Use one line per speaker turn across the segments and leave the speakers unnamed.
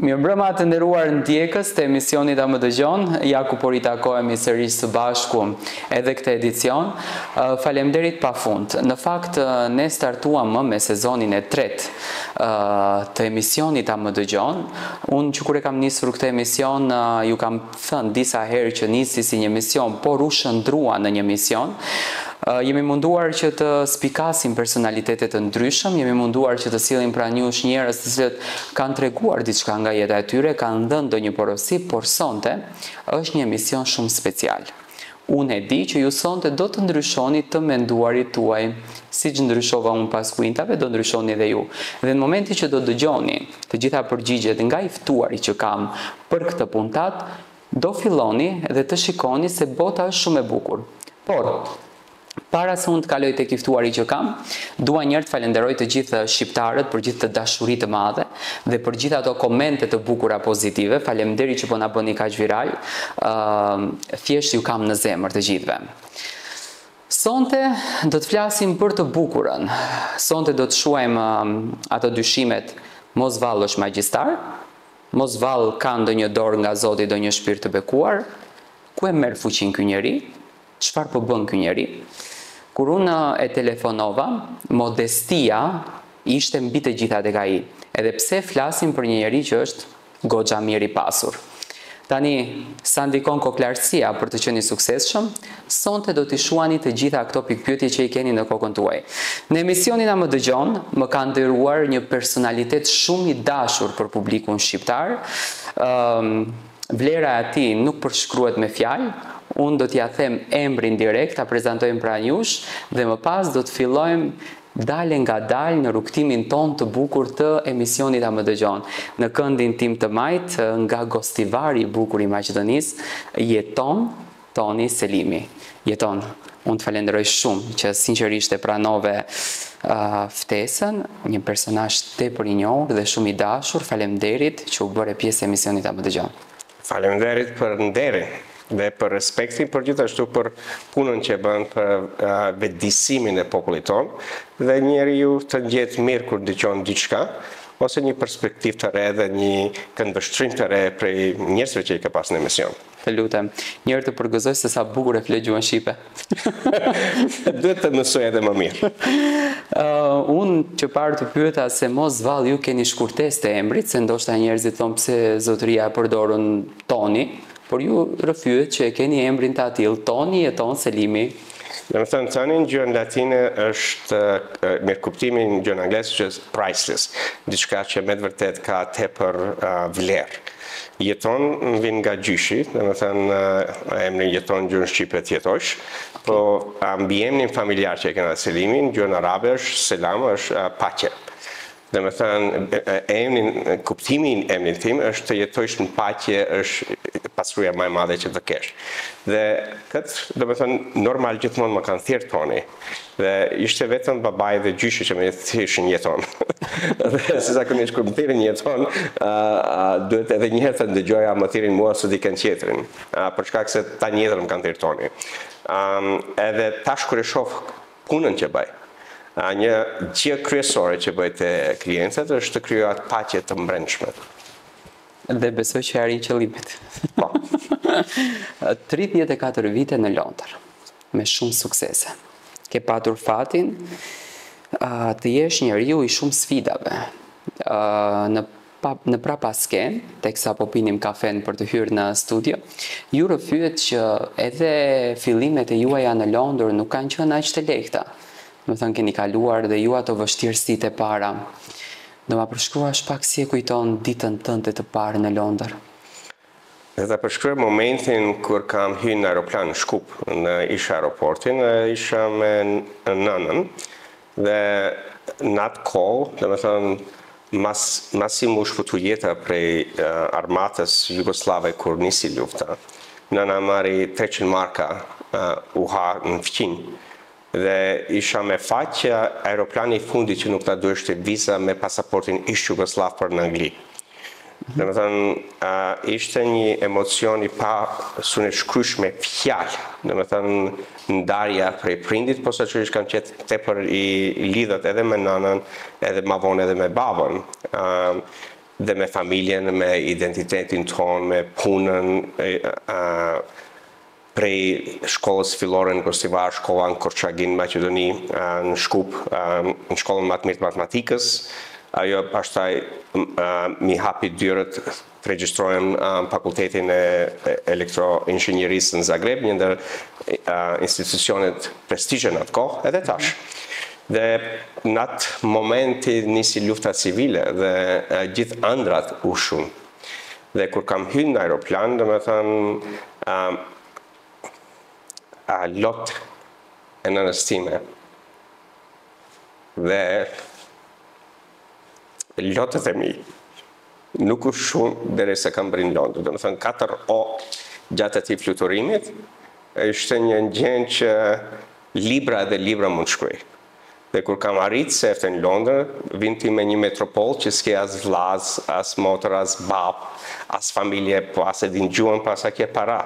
Mirëmbrëma të nderuar ndjekës të emisionit A më dëgjon, ja ku po ritakohemi sërish së bashku edhe këtë edicion. Faleminderit pafund. Në fakt ne startuam me sezonin e tretë të emisionit A më dëgjon. Unë që kur e kam nisur këtë emision, ju kam thënë disa herë që nisi si një emision, por u shëndrua në një emision. Jemi munduar që të spikasim personalitetet të ndryshëm, jemi munduar që të sillim pranë jush njerëz të cilët kanë treguar diçka nga jeta e tyre, kanë dhënë ndonjë porosi, por sonte është një emision shumë special. Unë e di që ju sonte do të ndryshoni të menduarit tuaj, siç ndryshova unë pas kuintave, do ndryshoni edhe ju. Dhe në momentin që do dëgjoni të gjitha përgjigjet nga i ftuari që kam për këtë puntat, do filloni dhe të shikoni se bota është shumë e bukur. Por para se unë të kaloj tek i ftuari që kam, dua njëherë të falenderoj të gjithë shqiptarët për gjithë të dashuritë të madhe dhe për gjithë ato komente të bukura pozitive. Faleminderit që po na bëni kaq viral. Thjesht ju kam në zemër të gjithëve. Sonte do të flasim për të bukurën. Sonte do të shuajmë ato dyshimet: mos vallë është magjistar, mos vallë ka ndonjë dorë nga Zoti, ndonjë shpirt të bekuar, ku e merr fuqinë ky njeri? Çfarë po bën ky njeri? Kur unë e telefonova, modestia ishte mbi të gjitha tek ai. Edhe pse flasim për një njeri që është goxha mirë i pasur. Tani, sa ndikon koklarësia për të qenë i suksesshëm, sonte do t'i shuani të gjitha këto pikpyetje që i keni në kokën tuaj. Në emisionin A më dëgjon, më ka nderuar një personalitet shumë i dashur për publikun shqiptar. Vlera e tij nuk përshkruhet me fjalë. Unë do t'ja them emrin direkt, ta prezantojmë pranë jush dhe më pas do të fillojmë dale nga dalë në rrugtimin ton të bukur të emisionit A më dëgjon. Në këndin tim të majt, nga gostivari i bukur i Maqedonisë, jeton Toni Selimi. Jeton. Unë të falenderoj shumë që sinqerisht e pranove ftesën, një personazh tepër i njohur dhe shumë i dashur. Faleminderit që u bëre pjesë e emisionit A më dëgjon.
Faleminderit për nderin dhe për respektin, për gjithashtu për punën që bën për vetëdijsimin e popullit ton, dhe njeriu të ndjetë mirë kur dëgjon diçka, ose një perspektivë të re dhe një këndvështrim të re prej njerëzve që i ka pas në emision.
Të lutem, njërë të përgëzoj se sa bukur e flet gjuhën shqipe.
Duhet të mësoj edhe më mirë.
Unë që parë të pyeta se mos vallë ju keni shkurtesë të emrit, se ndoshta njerëzit thonë pse zotëria e përdorën Toni, por ju rrëfyet që e keni emrin të atill, Toni jeton Selimi.
Dhe më thënë, Toni në gjuhën latine është, me kuptimin në gjuhën anglisë, që është priceless, diçka që me të vërtet ka tepër vlerë. Jeton vjen nga gjyshi, dhe më thënë, emrin jeton në gjuhën shqipe të jetosh, po mbi emrin familjar që e kena Selimi, në gjuhën arabe është selam, është paqe. Dhe më thënë, kuptimin emrin tim është të jetojsh në paqe, është pasuria më e madhe që të kesh. Dhe këtë, dhe më thënë, normal gjithmonë më kanë thirrë Toni. Dhe ishte vetëm babai dhe gjyshi që më thjeshin jeton. Dhe se zakonisht kur më thirrin jeton, duhet edhe një herë të ndëgjoja më thirrin mua së dikën tjetrin. Për shkak se ta njëjtën më kanë thirrë Toni. Edhe tash kur e shoh punën që bëj, një gjë kryesore që bëj te klientët është të krijohet paqe të brendshme.
Dhe besoj që arrin qëllimet.
Po.
34 vite në Londër, me shumë suksese. Ke patur fatin të jesh njeriu i shumë sfidave. Në prapasken, teksa po pinim kafen për të hyrë në studio, ju rrëfyet që edhe fillimet e juaja në Londër nuk kanë qenë aq të lehta. Më thënë, keni kaluar dhe ju ato vështirësitë e para. Do ma përshkruash pak si e kujton ditën tënde të parë në Londër?
Dhe ta përshkruaj momentin kur kam hyrë në aeroplan në Shkup, në isha aeroportin, isha me nënën, dhe në atë kohë, dhe më thënë, masi mu shfutu jeta prej armatës Jugoslave kur nisi lufta, nëna marri 300 marka u ha në fqin. Dhe isha me fat që aeroplani i fundit që nuk ta duheshte viza me pasaportin ish Jugoslav për në Angli. Dhe më thënë, ishte një emocion i pa sune shkrysh me fjalë. Dhe më thënë, ndarja prej prindit, po sa që ishtë kam qetë tepër i lidhët edhe me nënën, edhe ma vonë edhe me babën. dhe me familjen, me identitetin ton, me punën, prej shkollës fillore në Kosova, shkolla në Korçagin, Maqedoni, në Shkup, në shkollën më të mirë të matematikës. Ajo pastaj mi hapi dyert të regjistrohem fakultetin e elektroinxhinierisë në Zagreb, një ndër institucionet prestigjë në atë kohë, edhe tash. Dhe në atë momenti nisi lufta civile dhe gjithë ëndrat ushun. Dhe kur kam hyrë në aeroplan, domethënë lot e nënës time dhe lotët e mi nuk u shumë deri se kam bërë në Londër. Domethënë 4 gjatë atij fluturimit ishte një gjendje që libra dhe libra mund shkruaj. Dhe kur kam arritë se efte në Londër, vinti me një metropol që s'ke as vllaz, as motër, as bab, as familje, po as e din gjuhën, pas a ke para.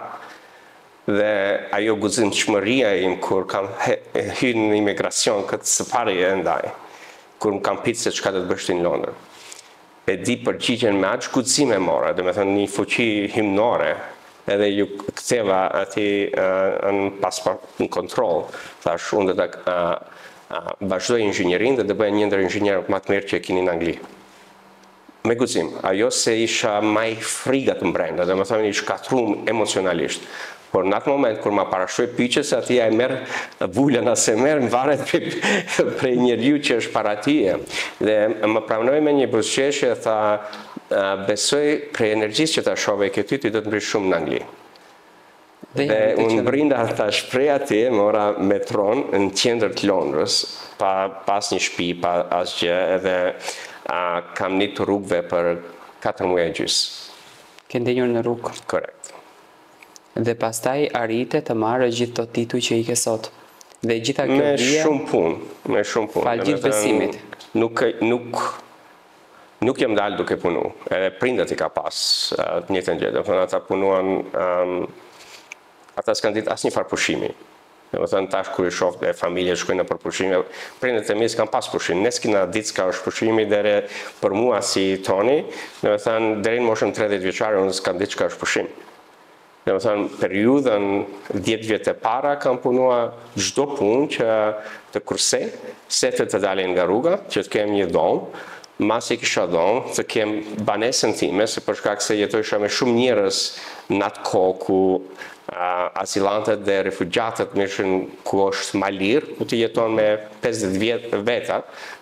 Dhe ajo guzimshmëria im kur kam hyrë në imigracion, këtë së pari e ndaj, kur më kam pitë se çka do të bësh ti në Londër. E di përgjigjen me aq guxime mora, domethënë një fuqi himnore, edhe ju ktheva aty në kontroll. Thash unë do ta vazhdoj inxhinierin dhe të bëj një ndër inxhinierët më të mirë që e keni në Angli. Me guzim, ajo se isha maj frigat më brenda, domethënë i shkatrum emocionalisht. Por në atë moment, kur ma parashroj pyqës, atia e merë vullën ase merë, më varet prej njeriu që është para tije. Dhe më pranoj me një buzëqeshje, tha, besoj prej energjisë që ta shove e këty, ti do të mbrish shumë në Angli. Dhe unë brinda ta shprej atje, mora metron në qendër të Londrës, pas një shtëpi, pa asgjë, edhe kam një të rrugëve për 4 muaj e gjys.
Ke ndenjur në rrugë.
Korrekt.
Dhe pastaj arrite të marrë gjithë të tituj që i ke sot. Dhe gjitha kjo
me
vija...
Me shumë punë.
Falë gjithë besimit.
Nuk jam dalë duke punu. Edhe prindët i ka pas njëtën gjë. Ata punuan... Ata s'kan ditë asnjë farë pushimi. Domethënë tash kur i shoh dhe familja shkojnë në përpushime, prindët e mi s'kan pas pushim. Ne s'kina ditë s'ka është pushimi deri për mua si Toni, domethënë deri në moshën 30 vjeçare unë s'kam ditë çka është pushim. Domethënë periudhën 10 vjet e para kam punuar çdo punë që të kursej, setet të dalin nga rruga, që të kem një dhomë, masi kisha dhomë, të kem banesën time, se për shkak se jetojsha me shumë njerëz në atë kohë ku azilantët dhe refugjatët mishën ku është ma lirë, ku të jeton me 50 veta,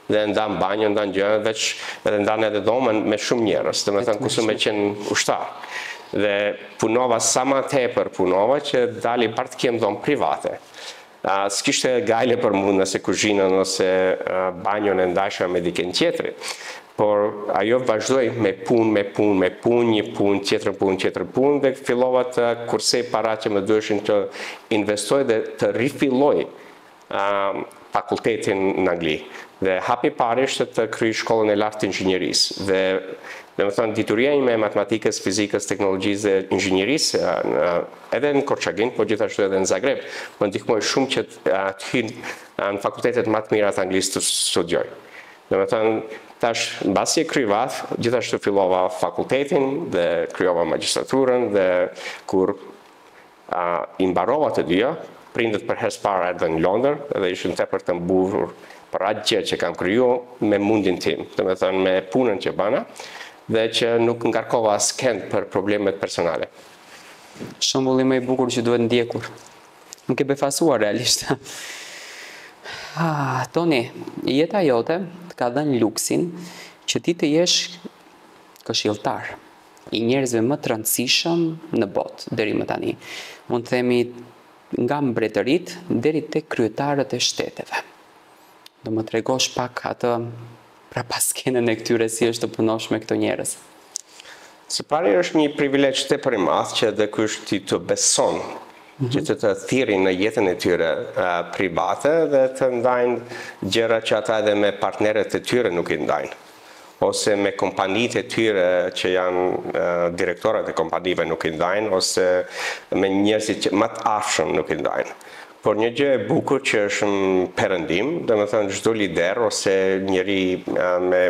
dhe ndan banjo, ndan gjënë, veç edhe ndan edhe dhomën me shumë njerëz, dhe me thënë kusë me qenë ushtarë. Dhe punova sa ma tepër punova që dali partë kem dhomë private. S'kishte gajle për mu nëse kuzhinën ose banjon e ndasha me diken tjetëri. Por ajo vazhdoj me punë, një punë, tjetër punë, dhe fillova të kursej para që më duheshin të investoj dhe të rifilloj fakultetin në Angli. Dhe hapi pari ishte të kryj shkollën e lartë të inxhinierisë. Dhe më thënë, dituria ime e matematikës, fizikës, teknologjisë dhe inxhinierisë, edhe në Korçagin, po gjithashtu edhe në Zagreb, më ndihmoj shumë që të hynë në fakultetet më të mira të Anglisë të studioj. Dhe më thënë, tash, në basi e kryvat, gjithashtu fillova fakultetin dhe kryova magistraturën dhe kur i mbarova të dyja, prindët për herë para erdhën në Londër dhe ishin tepër të mburur për atë gjë që kam kriju me mundin tim, dhe më thënë me punën që bana, dhe që nuk ngarkova askënd për problemet personale.
Shembulli më i bukur që duhet ndjekur. Nuk e befasuar realisht. Toni, jeta jote të ka dhënë luksin që ti të jesh këshilltar i njerëzve më të rëndësishëm në botë deri më tani. Mund të themi nga mbretërit deri tek kryetarët e shteteve. Do më tregosh pak atë pra paskenën e këtyre si është të punosh me këto njerëz.
Së pari është një privilegj tepër i madh që edhe ky ti të beson që të thirrin në jetën e tyre private dhe të ndajnë gjëra që ata edhe me partnerët e tyre nuk i ndajnë. Ose me kompanitë e tyre që janë direktorët e kompanive nuk i ndajnë, ose me njerëzit që më të afërm nuk i ndajnë. Por një gjë e bukur që është në perëndim, domethënë çdo lider ose njeri me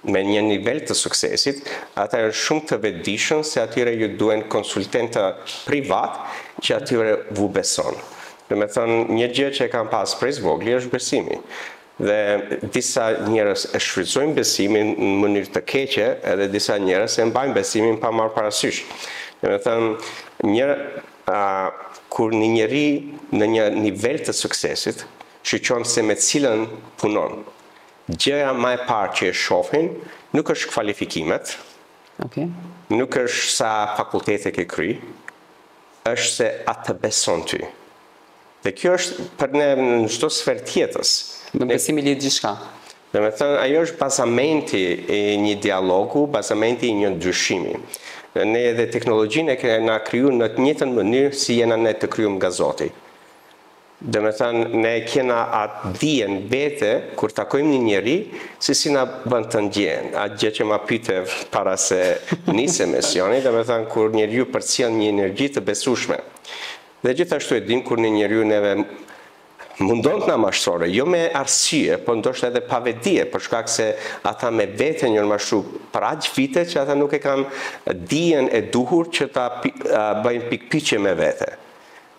me një nivel të suksesit, ata janë shumë të vetëdijshëm se atyre ju duhen konsultentë privat që atyre vu beson. Do me thënë, një gjë që e kam pas prej zvogli është besimi. Dhe disa njerëz e shfrytëzojnë besimin në mënyrë të keqe, edhe disa njerëz e mbajnë besimin pa marrë parasysh. Do me thënë, kur një njeri në një nivel të suksesit, shqyqon se me cilën punon, gjëja më e parë që e shohin nuk është kvalifikimet, nuk është sa fakultete ke kry, është se atë të beson ty. Dhe kjo është për ne në çdo sferë tjetës.
Me besimi lidh gjithçka.
Dhe me thënë, ajo është bazamenti i një dialogu, bazamenti i një ndryshimi. Ne edhe teknologjinë e kena kriju në të njëjtën mënyrë si jena ne të kryum nga Zoti. Dhe me thënë, ne kena atë dijen vete, kur takojmë një njeri, si na bën të ndjenë. Atë gjë që ma pyte para se nisë emisioni, dhe me thënë, kur njeriu përcjell një energji të besueshme. Dhe gjithashtu e dim kur një njeriu neve mundon të na mashtore, jo me arsye, po ndoshta edhe pa vetdije, për shkak se ata me vete njërë mashtru për aq vite që ata nuk e kanë dijen e duhur që ta bëjnë pikpyqje me vete.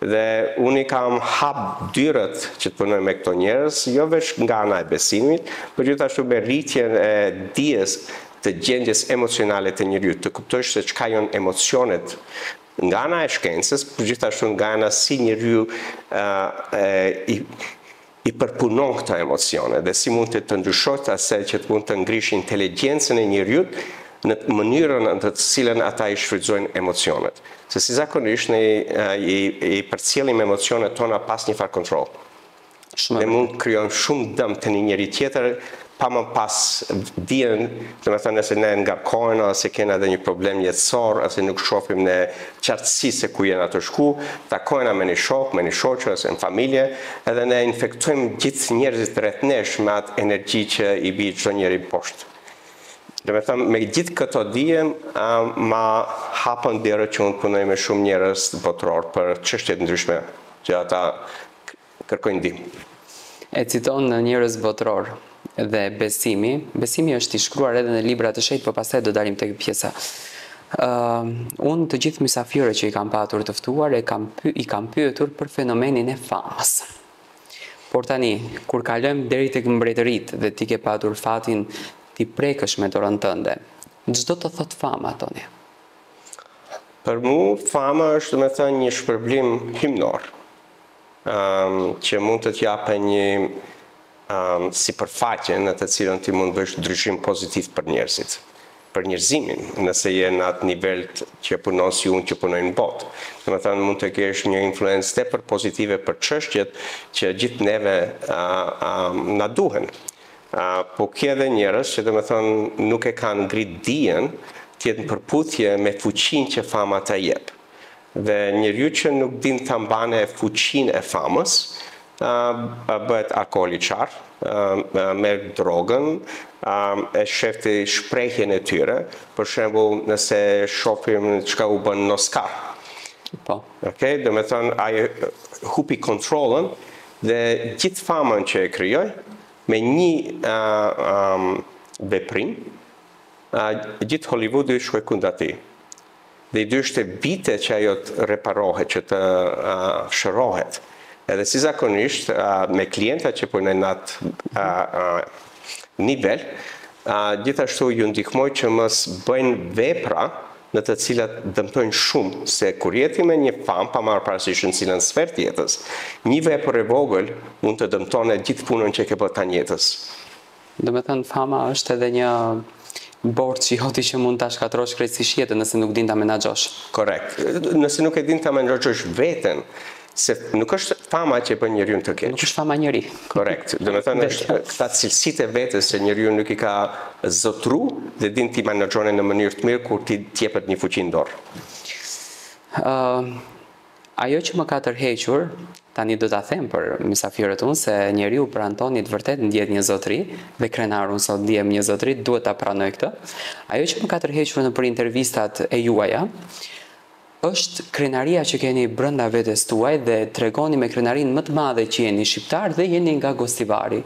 Dhe unë i kam hap dyrët që të punoj me këto njerëz, jo veç nga ana e besimit, por gjithashtu me rritjen e dijes të gjendjes emocionale të njeriut, të kuptosh se çka janë emocionet nga ana e shkencës, por gjithashtu nga ana si njeriu i përpunon këta emocione dhe si mund të ndryshojë asaj që të mund të ngrish inteligjencën e njeriut në mënyrën në të cilën ata i shfrytëzojnë emocionet. Se si zakonisht ne i përcjellim emocionet tona pas një farë kontroll. Dhe mund krijojmë shumë dëm te një njeri tjetër pa më pas dijen, do të thënë se ne ngarkohen ose kena edhe një problem jetësor, ose nuk shohim në qartësi se ku jena të shku, takojna me një shok, me një shoqë ose në familje, edhe ne infektojmë gjithë njerëzit rreth nesh me atë energji që i bie çdo njeri poshtë. Do të thënë, me gjithë këto dije, ma hapën derë që unë punoj me shumë njerëz botror për çështje të ndryshme që ata kërkojnë ndihmë.
E citon në njerëz botror. Dhe besimi është i shkruar edhe në libra të shenjtë, por pastaj do dalim tek pjesa. Unë të gjithë mysafirët që i kam patur të ftuar i kam pyetur për fenomenin e famës. Por tani, kur kalojmë deri tek mbretëritë dhe ti ke patur fatin ti prekësh me dorën tënde, çdo të thot fama, Toni?
Për mu, fama është me thënë një shpërblim himnor, që mund të t'japë një sipërfaqe në të cilën ti mund bësh ndryshim pozitiv për njerëzit, për njerëzimin, nëse je në atë nivel që punon si unë që punoj në botë. Domethënë mund të kesh një influencë tepër pozitive për çështjet që gjithë neve na duhen. Po ke edhe njerëz që domethënë nuk e kanë ngrit dijen të jetë në përputhje me fuqinë që fama ta jep. Dhe njeriu që nuk din ta mbane fuqinë e famës, bëhet alkooliqar, merr drogën, e shef të shprehjen e tyre, për shembull nëse shohim çka u bën në Oscar.
Po.
Okej, do të thonë ai hupi kontrollën dhe gjithë famën që e krijoi me një veprim, gjithë Hollywoodi shkoi kundër atij. Dhe i dyshte vite që ajo të reparohet, që të shërohet. Edhe si zakonisht, me klienta që punojnë në atë nivel, gjithashtu ju ndihmoj që mos bëjnë vepra në të cilat dëmtojnë shumë, se kur jeti me një famë, pa marrë parasysh në cilën sferë të jetës, një vepër e vogël mund të dëmtojnë gjithë punën që ke bërë tani jetës.
Do të thënë, fama është edhe një borxh i joti që mund ta shkatrosh krejtësisht jetën nëse nuk din ta menaxhosh.
Korrekt. Nëse nuk e din ta menaxhosh veten, se nuk është fama që bën njeriu të keq.
Nuk është fama njeri.
Korrekt. Do të thënë është këta cilësitë e vetes që njeriu nuk i ka zotru dhe din ti menaxhone në mënyrë të mirë kur ti jepet një fuqi në dorë.
Ajo që më ka tërhequr, tani do ta them për mysafirët unë, se njeriu për Antonit vërtet ndjet një zotëri, dhe krenarun sot ndjem një zotëri, duhet ta pranoj këtë. Ajo që më ka tërhequr në për intervistat e juaja, është krenaria që keni brenda vetes tuaj dhe tregoni me krenarinë më të madhe që jeni shqiptar dhe jeni nga Gostivari.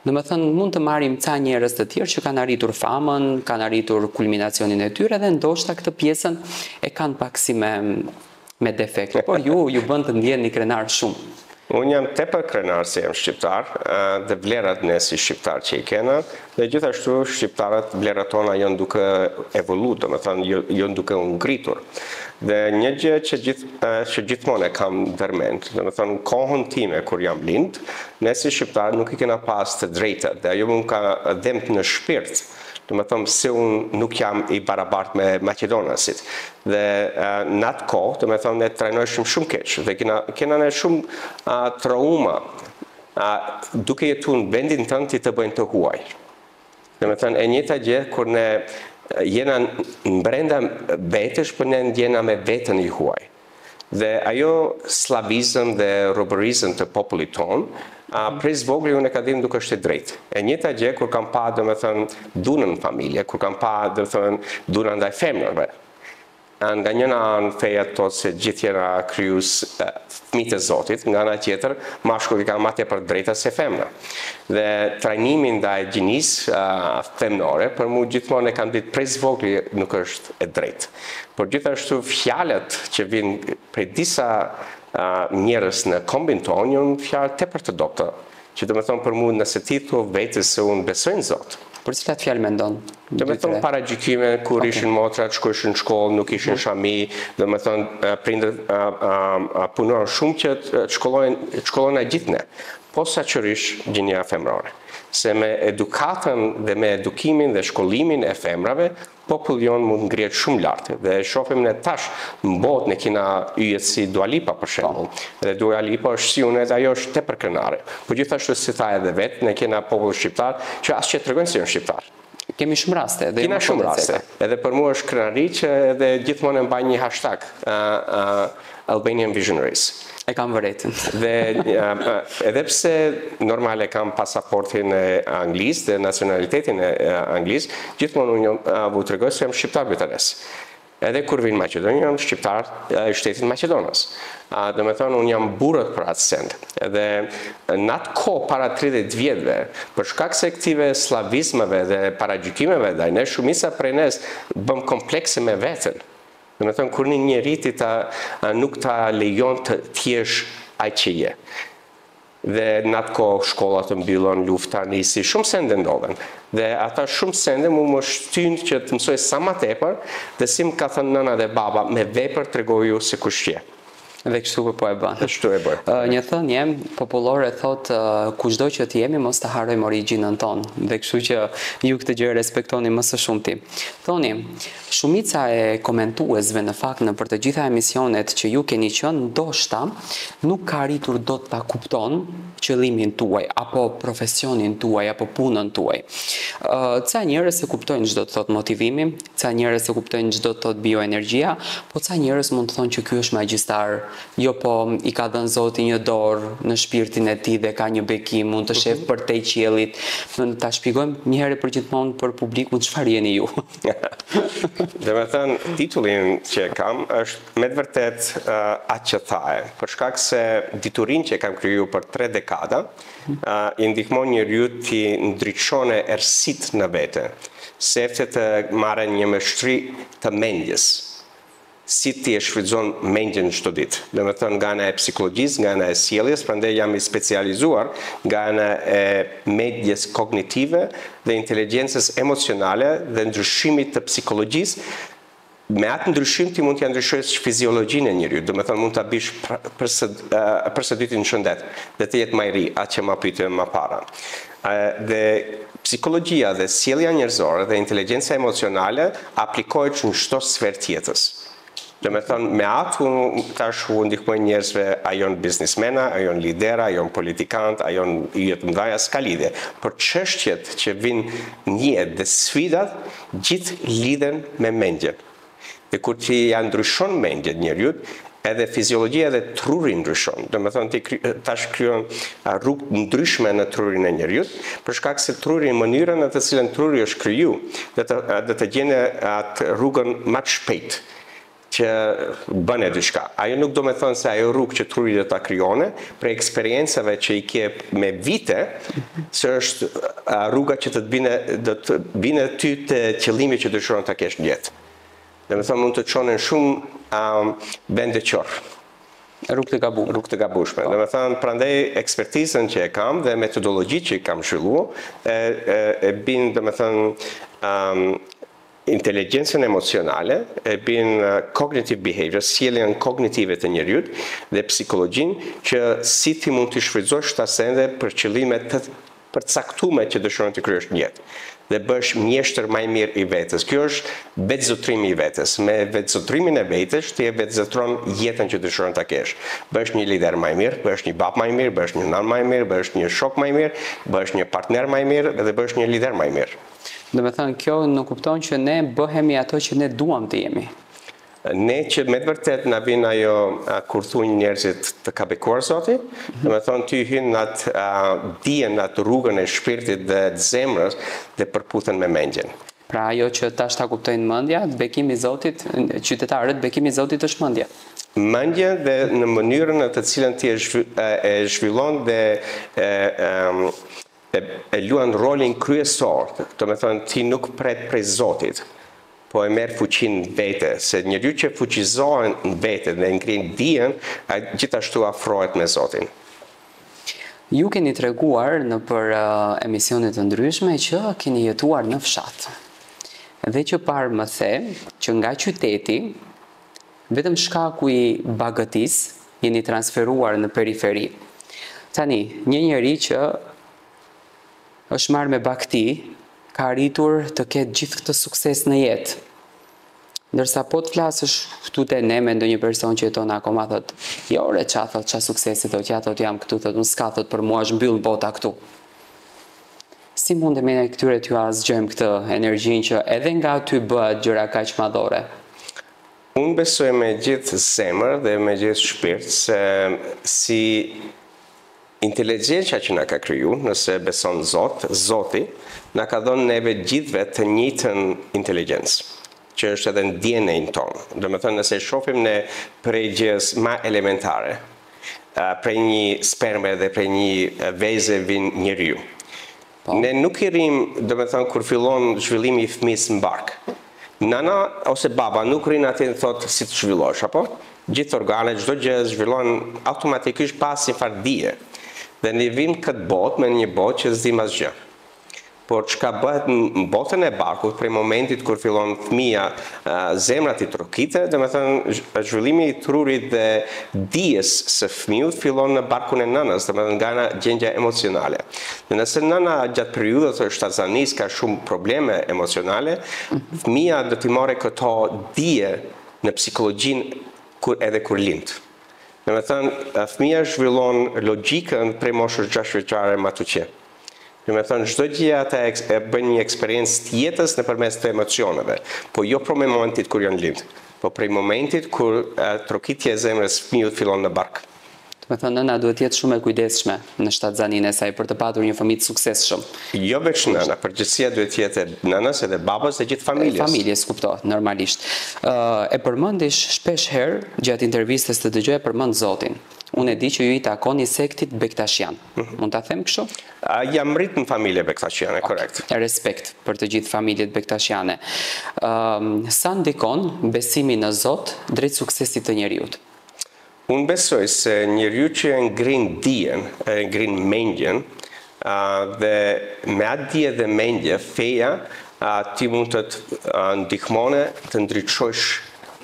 Domethënë mund të marrim ca njerëz të tjerë që kanë arritur famën, kanë arritur kulminacionin e tyre dhe ndoshta këtë pjesën e kanë pak si me defekt, por ju bën të ndjeni krenar shumë.
Unë jam tepër krenar se jam shqiptar, dhe vlerat ne si shqiptar që i kena, dhe gjithashtu shqiptarët vlerat tona janë duke evolu, domethënë janë duke u ngritur. Dhe një gjë që gjithmonë e kam ndërmend, domethënë kohën time kur jam lind, ne si shqiptar nuk i kena pas të drejtat, dhe ajo më ka dhemt në shpirt. Domethënë se unë nuk jam i barabart me Maqedonasit. Dhe në atë kohë, domethënë ne trajnoheshim shumë keq dhe kena ne shumë trauma duke jetuar në vendin tënd ti të bëjnë të huaj. Domethënë e njëjta gjë kur ne jena brenda vetesh, por ne ndjena me veten i huaj. Dhe ajo slavizëm dhe robërizëm të popullit tonë, prej zvogli unë e ka dim duke është e drejtë. E njëjta gjë kur kam pa, domethënë, dunën në familje, kur kam pa, domethënë, dunën ndaj femrave. Nga njëna anë feja thotë se gjithë jena kryus fëmijët e Zotit, nga ana tjetër mashkulli ka më tepër drejta se femra. Dhe trajnimi ndaj gjinisë femnore për mua gjithmonë e kanë ditë prej zvogli nuk është e drejtë. Por gjithashtu fjalët që vijnë prej disa njerëz në kombin tonë janë fjalë tepër të dobta, që domethënë për mua nëse ti thua vetes se unë besoj në Zot.
Për cilat fjalë mendon?
Domethënë paragjykime kur ishin motrat, shkojshin në shkollë, nuk ishin shami, domethënë prindërit punuan shumë që të shkollojnë gjithë ne, posaçërisht gjinia femrore. Se me edukatën dhe me edukimin dhe shkollimin e femrave, populli jon mund ngrihet shumë lart. Dhe shohim ne tash në botë ne kena yjet si Dua Lipa për shembull. Dhe Dua Lipa është si unë, ajo është tepër krenare. Por gjithashtu si tha edhe vetë, ne kena popull shqiptar që as që tregojnë se janë shqiptar.
Kemi shumë raste.
Kena shumë raste. Edhe për mua është krenari që edhe gjithmonë mbaj një hashtag Albanian Visionaries.
E kam vërtetën.
Dhe edhe pse normale kam pasaportin e Anglisë dhe nacionalitetin e Anglisë, gjithmonë unë vu tregoj se jam shqiptar britanes. Edhe kur vin në Maqedoni jam shqiptar i shtetit Maqedonas. Domethënë unë jam burrët për atë send. Edhe në atë kohë para 30 vjetëve, për shkak se këtive slavizmave dhe paragjykimeve ndaj ne, shumica prej nesh bëm komplekse me veten. Domethënë kur një njeri nuk ta lejon të jesh ai që je. Dhe në atë kohë shkollat të mbyllën, lufta nisi, shumë sende ndodhen. Dhe ata shumë sende më shtyn që të mësoj sa më tepër, dhe si më ka thënë nëna dhe baba, me vepër tregoju se kush je.
Dhe kështu po e bën.
Kështu e bën.
Një thënie popullore thotë kushdo që të jemi mos të harrojmë origjinën tonë. Dhe kështu që ju këtë gjë respektoni më së shumti. Thoni, shumica e komentuesve në fakt në për të gjitha emisionet që ju keni qenë, ndoshta nuk ka arritur dot ta kupton qëllimin tuaj apo profesionin tuaj apo punën tuaj. Ca njerëz se kuptojnë çdo të thotë motivimi, ca njerëz se kuptojnë çdo të thotë bioenergjia, po ca njerëz mund të thonë që ky është magjistar. Jo po i ka dhënë Zoti një dorë në shpirtin e tij dhe ka një bekim, mund të shef për te qiellit. Ta shpjegojmë një herë për gjithmonë për publikun çfarë jeni ju.
Domethënë titullin që kam është me të vërtet atë që thaje. Për shkak se diturinë që kam kriju për 3 dekada, i ndihmon njeriu të ndriçone errësitë në vete, sepse të marrë një mështri të mendjes. Si ti e shfrytëzon mendjen çdo ditë. Domethënë nga ana e psikologjisë, nga ana e sjelljes, prandaj jam i specializuar nga ana e mendjes kognitive dhe inteligjencës emocionale dhe ndryshimit të psikologjisë. Me atë ndryshim ti mund t'ja ndryshosh fiziologjinë e njeriut, domethënë mund ta bish përsëritje në shëndet dhe të jetë më i ri, atë që ma pyetëm më para. Dhe psikologjia dhe sjellja njerëzore dhe inteligjenca emocionale aplikohet në çdo sferë të jetës. Domethënë me atë tash u ndihmoj njerëzve, a janë biznesmena, a janë lidera, a janë politikantë, a janë jetë mëdha, s'ka lidhje. Por çështjet që vijnë në jetë dhe sfidat gjithë lidhen me mendjen. Dhe kur ti ja ndryshon mendjen njeriu, edhe fiziologjia dhe truri ndryshon. Domethënë ti tash krijon rrugë ndryshme në trurin e njeriu, për shkak se truri në mënyrën në të cilën truri është kriju, dhe të gjene atë rrugën më të shpejtë. që bën e diçka. Ajo nuk do me thënë se ajo rrugë që truri do ta krijone, për eksperiencave që i ke me vite, se është rruga që do të bine ty të qëllimi që dëshiron ta kesh në jetë. Dhe me thënë mund të çonin shumë vende qorë.
Rrugë
të gabueshme. Dhe me thënë, prandaj ekspertizën që e kam dhe metodologji që i kam zhvilluar, e bin, dhe me thënë, inteligencën emocionale, e bin cognitive behavior, sjelljen kognitive të njerëzit dhe psikologjinë që si ti mund të shfrytëzosh ta sende për qëllime të përcaktuara që dëshiron të kryesh në jetë dhe bësh mjeshtër më i mirë i vetes. Kjo është vetëzotrimi i vetes. Me vetëzotrimin e vetes ti e vetëzotron jetën që dëshiron ta kesh. Bësh një lider më i mirë, bësh një bab më i mirë, bësh një nën më i mirë, bësh një shok më i mirë, bësh një partner më i mirë dhe bësh një lider më i mirë.
Do të thënë kjo nuk kupton që ne bëhemi ato që ne duam të jemi.
Ne që me të vërtet na vin ajo kur thunë njerëzit të ka bekuar Zoti, do të thonë ty hyn në atë dijen, në atë rrugën e shpirtit dhe të zemrës dhe përputhen me mendjen.
Pra ajo që tash ta kuptojnë mendja, bekimi i Zotit, qytetarët, bekimi i Zotit është mendja.
Mendja dhe në mënyrën në të cilën ti e zhvillon dhe e luan rolin kryesor, do të thonë ti nuk pret prej Zotit, po e merr fuqinë vete, se njeriu që fuqizohen në vete dhe ngrin dijen, ai gjithashtu afrohet me Zotin.
Ju keni treguar në për emisione të ndryshme që keni jetuar në fshat. Dhe që parë më the që nga qyteti, vetëm shkaku i bagëtisë jeni transferuar në periferi. Tani, një njeri që është marrë me bakti, ka arritur të ketë gjithë këtë sukses në jetë. Ndërsa po të flasësh këtu te ne me ndonjë person që jeton akoma thot, jo re qa thot, qa suksesi thot, ja thot jam këtu, thot, unë s'ka thot për mua është mbyll bota këtu. Si mundemi ne këtyre t'ju asgjojmë këtë energjinë që edhe nga ty bëhet gjëra kaq madhore?
Unë besoj me gjithë zemër dhe me gjithë shpirt se si inteligjenca që na ka kriju, nëse beson Zoti, na ka dhënë neve gjithëve të njëjtën inteligjencë, që është edhe në DNA-n tonë. Do të thënë nëse shohim ne prej gjës më elementare, prej një sperme dhe prej një veze vin njeriu. Ne nuk i rrim, do të thënë kur fillon zhvillimi i fëmisë në bark. Nana ose baba nuk rrin atë të thotë si të zhvillosh, apo? Gjithë organet, çdo gjë zhvillon automatikisht pas një farë dije. Dhe ne vim këtë botë me një botë që s'dim asgjë. Por çka bëhet në botën e barkut, prej momentit kur fillon fëmia zemra ti trokitet, domethënë zhvillimi i trurit dhe dijes së fëmijës fillon në barkun e nënës, domethënë nga gjendja emocionale. Dhe nëse nëna gjatë periudhës së shtatzanisë ka shumë probleme emocionale, fëmia do t'i marrë këto dije në psikologjinë edhe kur lind. Dhe me thënë, fëmija zhvillon logjikën prej moshës 6 vjeçare më tuqe. Dhe me thënë, çdo gjë ata e bën një eksperiencë të jetës nëpërmes të emocioneve, po jo për momentit kur janë lind, po prej momentit kur trokitja e zemrës fëmijës fillon në bark.
Me thënë, nëna duhet jetë shumë e kujdesshme në shtatzaninë e saj për të patur një fëmijë të suksesshëm.
Jo veç nëna, përgjithësia duhet jetë nënës edhe babës dhe gjithë familjes.
Familjes, kuptohet, normalisht. E përmendish shpesh herë gjatë intervistës të dëgjoj përmend Zotin. Unë e di që ju i takoni sektit Bektashian. Mund ta them kështu?
Jam rrit në familje Bektashiane, korrekt.
Respekt për të gjithë familjet Bektashiane. Sa ndikon besimi në Zot drejt suksesit të njeriut?
Unë besoj se njeriu që e ngrin dijen, e ngrin mendjen, dhe me atë dije dhe mendje, feja, ti mund të ndihmone të ndriçosh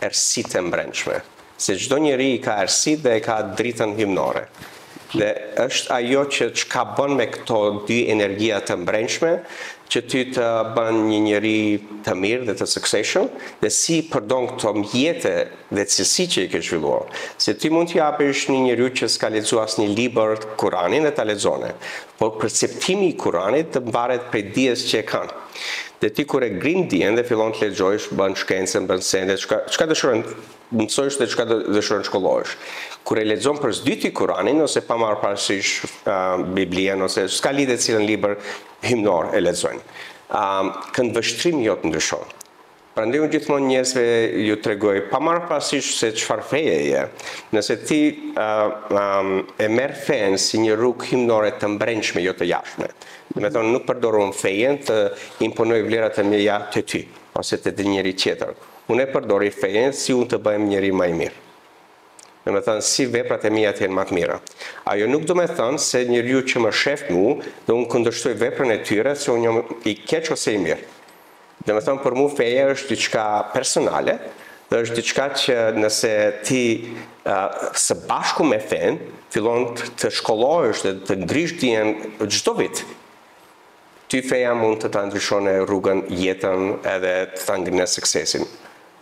errësitë e brendshme. Se çdo njeri ka errësi dhe ka dritën himnore. Dhe është ajo që çka bën me këto dy energjia të brendshme, që ty të bën një njeri të mirë dhe të suksesshëm, dhe si përdon këto mjete dhe cilësi që i ke zhvilluar. Se ti mund t'ja japësh një njeriu që s'ka lexuar asnjë libër Kur'anin dhe ta lexone, por perceptimi i Kur'anit të mbaret prej dijes që e kanë. Dhe ti kur e ngrin dijen dhe fillon të lexosh, bën shkencën, bën sende, çka dëshiron mësojsh dhe çka dëshiron shkollohesh. Kur e lexon për s'dyti Kur'anin ose pa marrë parasysh Biblien ose s'ka lidhje cilën libër himnor e lexojnë. Këndvështrimi jot ndryshon. Prandaj unë gjithmonë njerëzve ju tregoj pa marrë parasysh se çfarë feje je. Nëse ti e merr fen si një rrugë himnore të mbrëmshme, jo të jashtme. Do të thonë nuk përdoron fejen të imponoj vlerat e mia te ty ose te njëri tjetër. Unë e përdori fejen si unë të bëhem njëri më i mirë. Do të thonë si veprat e mia të jenë më të mira. Ajo nuk do të thonë se njeriu që më shef mua, do unë kundërshtoj veprën e tyre se unë jam i keq ose i mirë. Dhe me thonë, për mu feja është diçka personale, dhe është diçka që nëse ti së bashku me fen, fillon të shkollohesh dhe të ngrish dijen çdo vit, ty feja mund të ta ndryshone rrugën, jetën edhe të ta ngrinë suksesin.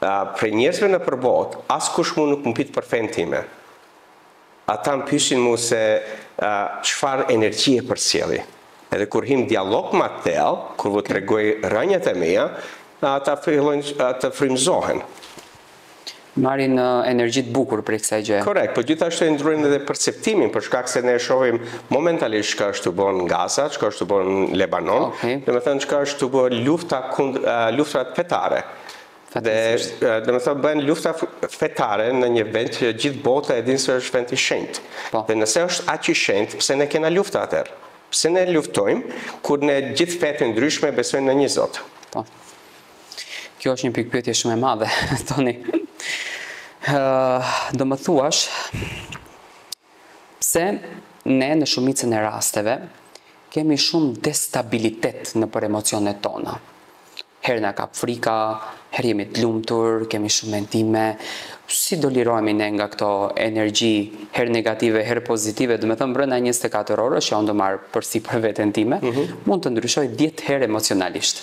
Për njerëzve në përbot, askush mund nuk më pit për fen time. Ata më pyesin mu se çfarë energjie përcjelli. Edhe kur him dialog ma thellë, kur vë tregoj rënjët e mia, ata fillojnë të frymëzohen.
Marrin energji të bukur për kësaj gjë.
Korrekt, por gjithashtu e ndrojnë edhe perceptimin, për shkak se ne shohim momentalisht çka është të bën në Gaza, çka është të bën në Lebanon, domethënë çka është të bën luftrat fetare. Dhe domethënë bën lufta fetare në një vend që gjithë bota e din se është vend i shenjtë. Dhe nëse është aq i shenjtë, pse ne kena lufta atëherë? Pse ne luftojmë kur ne gjithë fetë ndryshme besojnë në një Zot?
Po. Kjo është një pikpyetje shumë e madhe, Toni. Do më thuash, pse ne në shumicën e rasteve kemi shumë destabilitet në për emocionet tona. Herë na kap frika, herë jemi të lumtur, kemi shumë mendime, si do lirohemi ne nga këto energji, herë negative, herë pozitive, do me thëmë brenda 24 orësh, që unë do marrë përsi për veten time, mund të ndryshoj 10 herë emocionalisht.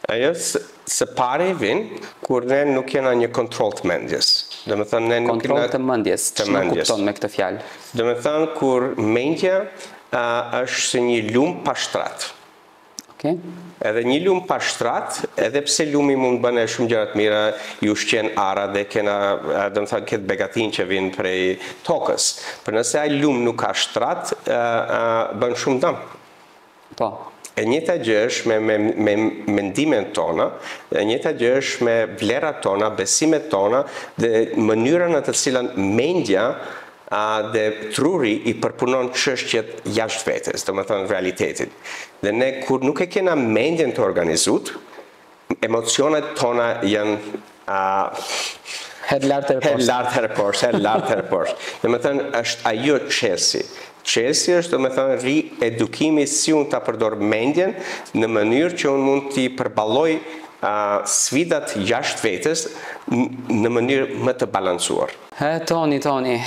Ajo së pari vin kur ne nuk kena një kontroll të mendjes. Do me thënë ne nuk kena
kontroll të mendjes, ç'më kupton me këtë fjalë?
Do me thënë kur mendja është si një lum pa shtrat. Edhe një lum pa shtrat, edhe pse lumi mund bëne shumë gjëra të mira, ju ushqen ara dhe kena, do të thënë, këtë begatin që vinë prej tokës. Por nëse ai lum nuk ka shtrat, bën shumë dëm.
Po.
E njëjta gjë është me mendimet tona, e njëjta gjë është me vlerat tona, besimet tona dhe mënyrën në të cilën mendja dhe truri i përpunon çështjet jashtë vetes, do të thënë realitetin. Dhe ne kur nuk e kena mendjen të organizuar, emocionet tona janë
herë lart herë poshtë. Do të thënë është ajo çelësi. Çelësi është, do të thënë, riedukimi si unë ta përdor mendjen në mënyrë që unë mund t'i përballoj sfidat jashtë vetes në mënyrë më të balancuar. Toni,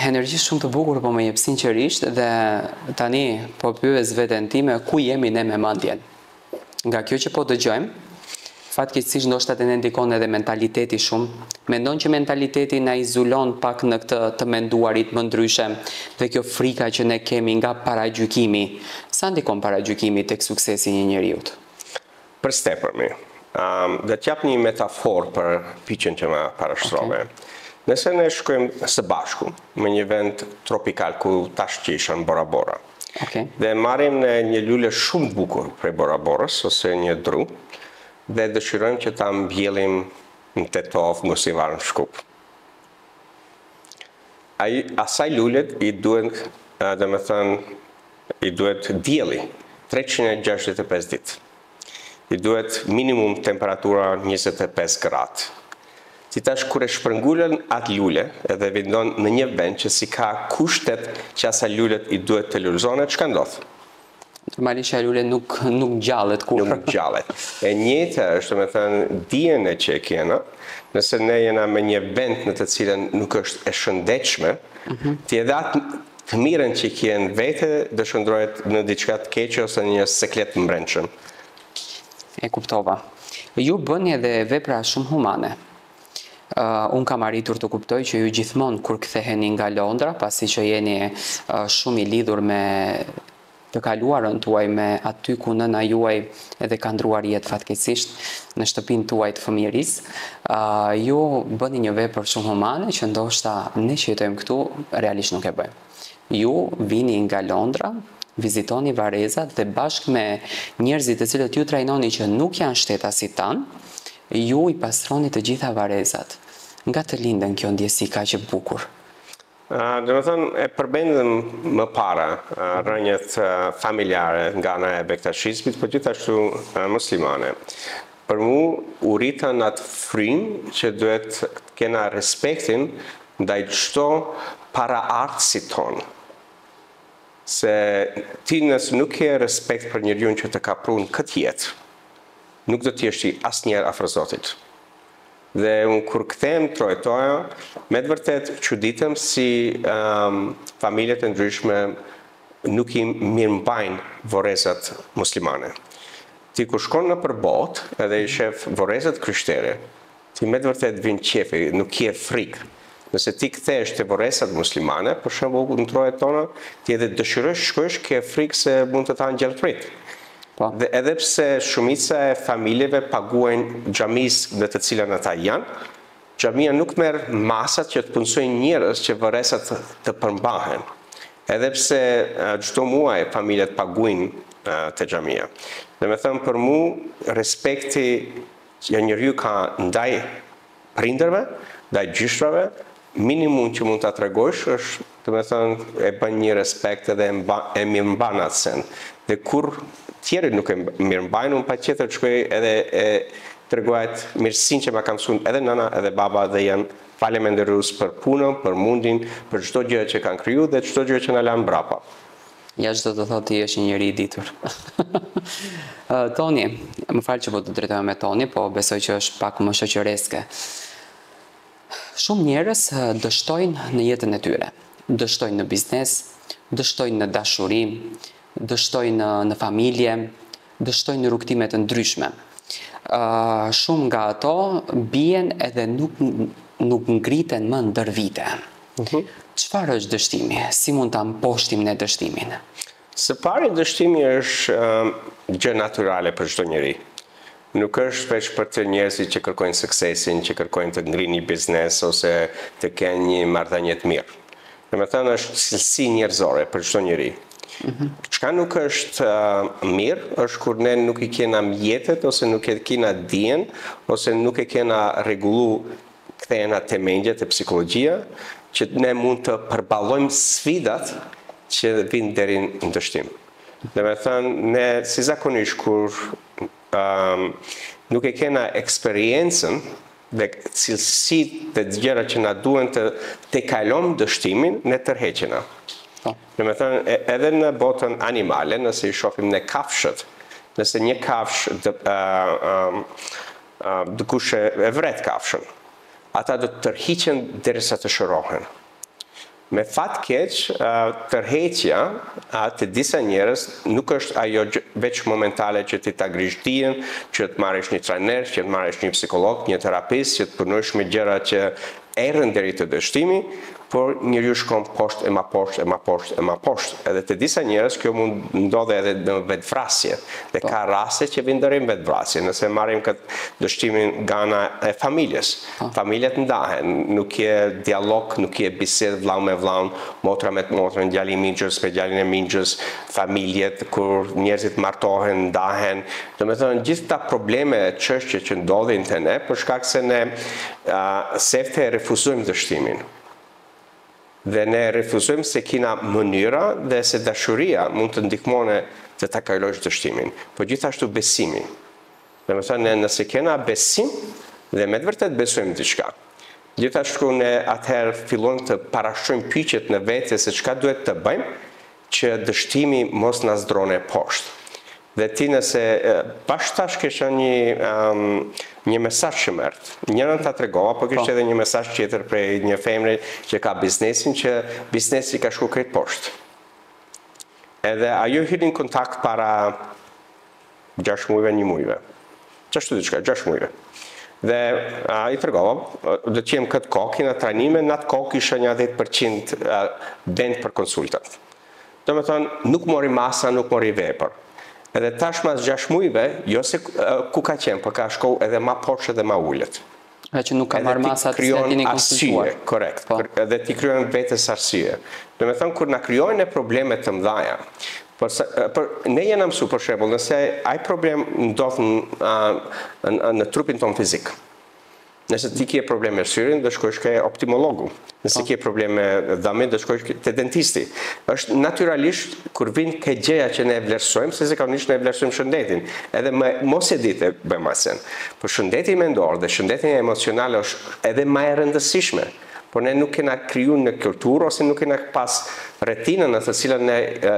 energji shumë të bukur, po më jep sinqerisht dhe tani po pyes veten time ku jemi ne me mendjen. Nga kjo që po dëgjojmë, fatkeqësisht ndoshta të ne ndikon edhe mentaliteti shumë. Mendon që mentaliteti na izolon pak në këtë të menduarit më ndryshe dhe kjo frika që ne kemi nga paragjykimi. Sa ndikon paragjykimi tek suksesi i një njeriu?
Për stepërmi. Dhe t'jap një metaforë për piqen që më parashtrove. Nëse ne shkojmë së bashku me një vend tropikal ku tash që isha në Bora Bora, dhe marrim një lule shumë të bukur prej Bora Borës ose një dru, dhe dëshirojmë që ta mbjellim në Tetov, Mosivar, në Shkup. Asaj lulet i duhet, dhe me thënë, i duhet dielli 365 ditë. I duhet minimum temperatura 25 gradë. Si tash kur e shpërngulën atë lule edhe vendon në një vend që si ka kushtet që asaj lulet i duhet të lulëzohet, çka ndodh?
Normalisht ajo lule nuk ngjallet kurrë.
Nuk ngjallet. E njëjta është, me thënë, dijen që e kena, nëse ne jena me një vend në të cilën nuk është e shëndetshme, ti edhe atë të mirën që kjen vete dëshndrohet në diçka të keqe ose në një seklet të mbrëmshëm.
E kuptova. Ju bëni edhe vepra shumë humane. Unë kam arritur të kuptoj që ju gjithmonë kur ktheheni nga Londra, pasi që jeni shumë i lidhur me të kaluarën tuaj, me aty ku nëna juaj edhe ka ndruar jetë fatkeqësisht në shtëpinë tuaj të fëmijërisë, ju bëni një vepër shumë humane që ndoshta ne që jetojmë këtu realisht nuk e bëjmë. Ju vini nga Londra, vizitoni Varezat dhe bashkë me njerëzit të cilët ju trajnoni që nuk janë shtetasit tanë, ju i pastroni të gjitha varezat. Nga të linden kjo ndjesi kaq e bukur?
Do të thënë, e përbendëm më para rrënjët familjare nga ana e bektashizmit, por gjithashtu muslimane. Për mu, u rritën atë frymë që duhet kena respektin ndaj çdo paraardhësit tonë. Se ti nëse nuk ke respekt për njeriu që të ka prunë këtë jetë, nuk do të jesh ti asnjëherë afër Zotit. Dhe unë kur kthehem trojtoja, me të vërtet çuditem si familjet e ndryshme nuk i mirëmbajnë vorrezat muslimane. Ti kur shkon nëpër botë edhe i shef vorrezat krishtere, ti me të vërtet vjen qefi, nuk je frikë. Nëse ti kthehesh te vorrezat muslimane, për shembull në trojet tona, ti edhe dëshirosh shkosh ke frikë se mund të ta ngjellprit. Dhe edhe pse shumica e familjeve paguajnë xhamisë në të cilat ata janë, xhamia nuk merr masat që të punësojnë njerëz që vorrezat të përmbahen. Edhe pse çdo muaj familjet paguajnë te xhamia. Dhe me thënë për mu, respekti që njeriu ka ndaj prindërve, ndaj gjyshtrave, minimum që mund ta tregosh është, do të thënë, e bën një respekt edhe e mirëmban atë sen. Dhe kur tjerët nuk e mirëmbajnë, unë patjetër shkoj edhe e tregohet mirësinë që ma ka mësuar edhe nana edhe baba dhe janë faleminderues për punën, për mundin, për çdo gjë që kanë kriju dhe çdo gjë që na lanë mbrapa.
Ja çdo të thotë ti je një njeri i ditur. Toni, më fal që po të drejtoj me Toni, po besoj që është pak më shoqëreske. Shumë njerëz dështojnë në jetën e tyre. Dështojnë në biznes, dështojnë në dashuri, dështojnë në familje, dështojnë në rrugtime të ndryshme. Shumë nga ato bien edhe nuk ngriten më ndër vite. Çfarë është dështimi? Si mund ta mposhtim ne dështimin?
Së pari, dështimi është gjë natyrale për çdo njeri. Nuk është veç për të njerëzit që kërkojnë suksesin, që kërkojnë të ngrinë një biznes ose të kenë një marrëdhënie të mirë. Domethënë është cilësi njerëzore për çdo njeri. Çka nuk është mirë është kur ne nuk i kena mjetet ose nuk e kena dijen ose nuk e kena rregullu kthehena te mendjet e psikologjia që ne mund të përballojmë sfidat që vijnë deri në dështim. Domethënë ne si zakonisht kur nuk e kena eksperiencën dhe cilësitë dhe gjërat që na duhen të kalojmë dështimin, ne tërheqena. Domethënë edhe në botën animale, nëse i shohim ne kafshët, nëse një kafsh dikush e vret kafshën, ata do të tërhiqen derisa të shërohen. Me fat keq, tërheqja të disa njerëz nuk është ajo veç momentale që ti ta grish dijen, që të marrësh një trajner, që të marrësh një psikolog, një terapist, që të punosh me gjëra që erën deri te dështimi, por njeriu shkon poshtë e ma poshtë, e ma poshtë, e ma poshtë. Edhe te disa njerëz kjo mund ndodhe edhe në vetvrasje. Dhe ka raste që vijnë deri në vetvrasje. Nëse marrim këtë dështimin nga ana e familjes. Familjet ndahen, nuk ke dialog, nuk ke bisedë vllau me vllaun, motra me motrën, djali i mingjës me djalin e mingjës, familjet kur njerëzit martohen, ndahen. Domethënë gjithë ta probleme, çështje që ndodhin te ne për shkak se ne sefte refuzojmë dështimin. Dhe ne refuzojmë se kena mënyra dhe se dashuria mund të ndihmone të ta kalosh dështimin, po gjithashtu besimi. Domethënë nëse kena besim dhe me të vërtet besojmë diçka. Gjithashtu ne atëherë fillojmë të parashtrojmë pyetjet në vete se çka duhet të bëjmë që dështimi mos na zdrone poshtë. Dhe ti nëse bashkëtash kisha një mesazh që merrt. Njërin ta tregova, po kishte edhe një mesazh tjetër prej një femre që ka biznesin që biznesi ka shku krejt poshtë. Edhe ajo hyri në kontakt para 6 muajve, 1 muajve. Çashtu diçka, 6 muajve. Dhe i tregova, do të jem këtë kohë në trajnime, në atë kohë kisha një 10% dent për konsultant. Domethënë nuk mori masa, nuk mori vepër. Edhe tash mas 6 muajve, jo se ku ka qenë, por ka shku edhe ma poshtë edhe ma ulët.
Që nuk ka marrë masat se ti një konsultuar.
Korrekt, edhe ti kryon vetes arsye. Domethënë kur na krijojnë probleme të mëdha, Ne jena mësu për shembull, nëse ai problem ndodh në trupin ton fizik. Nëse ti ke probleme me syrin, do shkosh ke optimologu. Nëse ke probleme me dhamin, do shkosh te dentisti. Është natyralisht kur vin ke gjëja që ne vlerësojmë, se zakonisht ne vlerësojmë shëndetin. Edhe mos e ditë bëjmë asën. Por shëndeti mendor dhe shëndeti emocional është edhe më e rëndësishme. Por ne nuk kena kriju në kulturë ose nuk kena pas retinën në të cilën ne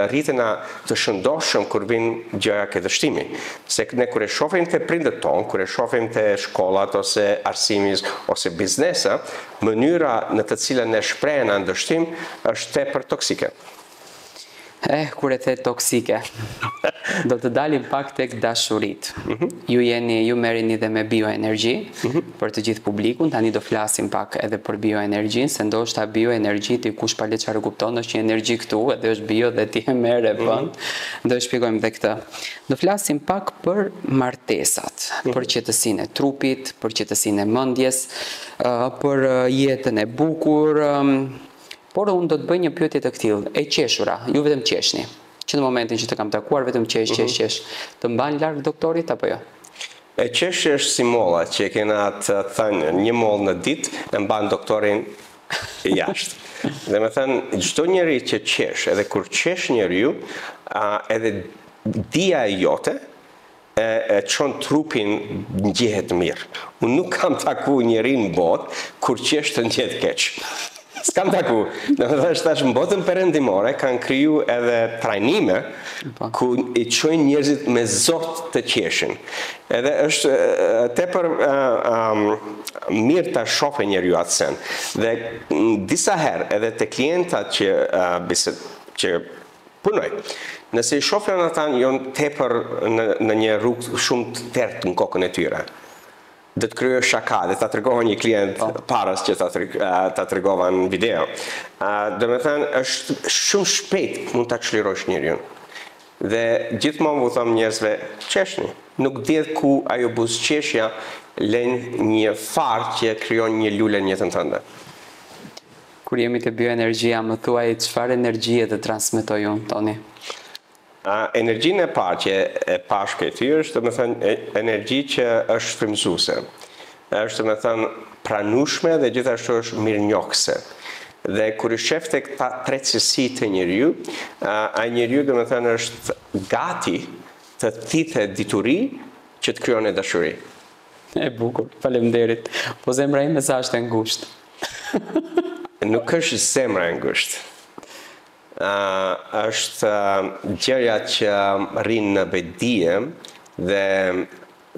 rritena të shëndoshëm kur vinë gjëja ke dështimi. Se ne kur e shohim te prindët tonë, kur e shohim te shkollat ose arsimis ose biznesa, mënyra në të cilën ne shprehena në dështim është tepër toksike.
Kur e the toksike, do të dalim pak tek dashurit. Ju merreni dhe me bioenergji për të gjithë publikun, tani do flasim pak edhe për bioenergjin, se ndoshta bioenergji ti kush pa le çfarë kupton, është një energji këtu, edhe është bio dhe ti e merr e bën. Do të shpjegojmë edhe këtë. Do flasim pak për martesat, për qetësinë e trupit, për qetësinë e mendjes, për jetën e bukur. Por unë do të bëj një pyetje të këtillë, e qeshura, ju vetëm qeshni, që në momentin që të kam takuar vetëm qesh, të mban larg doktorit apo jo?
E qesh është si molla, që e kena të thënë një mollë në ditë, e mban doktorin jashtë. Dhe me thënë, çdo njeri që qesh, edhe kur qesh njeriu, edhe dia e jote, e çon trupin ndjehet mirë. Unë nuk kam taku njerin në botë, kur qesh të ndjehet keq. S'kam taku. Në tash në botën perëndimore kanë kriju edhe trajnime ku i çojnë njerëzit me zot të qeshin. Edhe është tepër mirë ta shohë njeriu atë sen. Dhe disa herë edhe te klientat që punoj, nëse i shohin ata janë tepër në një rrugë shumë të tertë në kokën e tyre. Dhe të kryoj shaka, dhe ta tregova një klient paras që ta tregova në video. Dhe me thënë, është shumë shpejt mund ta çlirosh njeriu. Dhe gjithmonë u them njerëzve, qeshni. Nuk dihet ku ajo buzëqeshja lën një farë që krijon një lule në jetën tënde.
Kur jemi te bioenergjia, më thuaj çfarë energjie të transmetoj unë, Toni?
Energjinë e parë që e pashke e ty është, me thënë, energji që është frymëzuese. Është, me thënë, pranueshme dhe gjithashtu është mirënjohëse. Dhe kur i shef tek ta tretësi të njeriu, ai njeriu, me thënë, është gati të thithë dituri që të krijon dashuri.
E bukur, faleminderit. Po zemra ime sa është e ngushtë.
Nuk është zemra e ngushtë. Është gjëja që rrinë në bedije dhe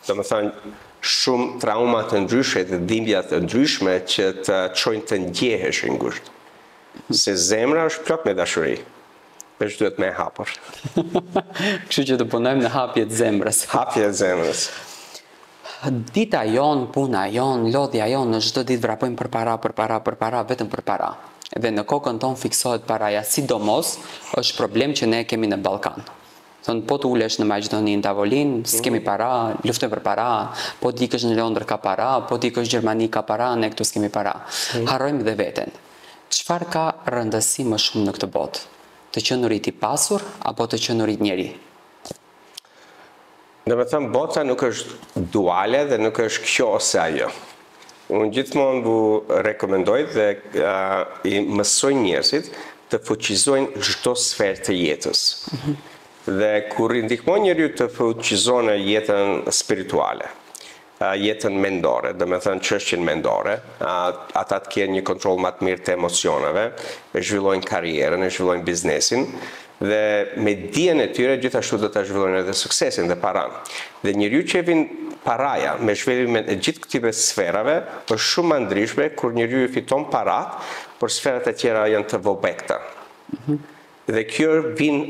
të më thënë shumë trauma të ndryshme dhe dhimbja të ndryshme që të çojnë të ndjehesh i ngushtë. Se zemra është plot me dashuri. Është duhet me hapur.
Kështu që të punojmë në hapjet zemrës.
Hapjet zemrës.
Dita jon, puna jon, lodhja jon, në çdo ditë vrapojmë për para, vetëm për para. Dhe në kokën tonë fiksohet paraja, sidomos është problem që ne kemi në Ballkan. Thonë, po të ulesh në Maqedoni në tavolin, s'kemi para, luftojmë për para, po të ikësh në Londër ka para, po të ikësh në Gjermani ka para, ne këtu s'kemi para. Harrojmë dhe veten. Çfarë ka rëndësi më shumë në këtë botë? Të qenurit i pasur apo të qenurit njeri?
Dhe me thëmë, bota nuk është duale dhe nuk është kjo ose ajo. Unë gjithmonë bu rekomendoj dhe i mësoj njerëzit të fuqizojnë çdo sferë të jetës. Dhe kur i ndihmon njeriu të fuqizojnë jetën spirituale, jetën mendore, dhe me thënë çështjen mendore, ata të kenë një kontroll më të mirë të emocioneve, e zhvillojnë karrierën, e zhvillojnë biznesin, dhe me dijen e tyre gjithashtu do ta zhvillojnë edhe suksesin dhe paran. Dhe njeriu që vin paraja me zhvillimin e gjithë këtyre sferave është shumë më ndryshme kur njeriu fiton parat, por sferat e tjera janë të vobekta. Dhe kjo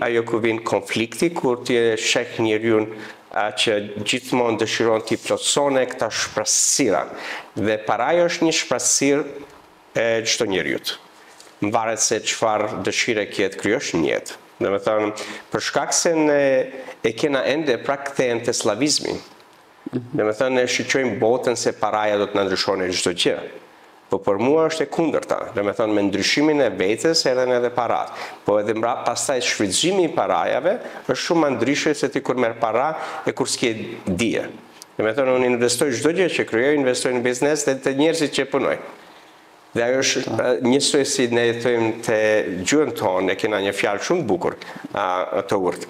ajo ku vin konflikti, kur ti sheh njeriu që gjithmonë dëshiron t'i plotësone këta shpresira. Dhe paraja është një shpresirë e çdo njeriu. Mvaret se çfarë dëshire ke të krijosh në jetë. Dhe me thënë, për shkak se ne e kena ende pra kthehen te slavizmi. Dhe me thënë, ne shiqojmë botën se paraja do të na ndryshojë çdo gjë. Po për mua është e kundërta, dhe me thonë me ndryshimin e vetes erdhen edhe parat. Po edhe pastaj shfrytëzimi i parajave është shumë më ndryshe se ti kur merr para e kur s'ke dije. Dhe me thonë unë investoj çdo gjë që krijoj, investoj në biznes dhe të njerëzit që punoj. Dhe ajo është njësoj si ne jetojmë të gjuhën tonë, e kena një fjalë shumë bukur të urtë.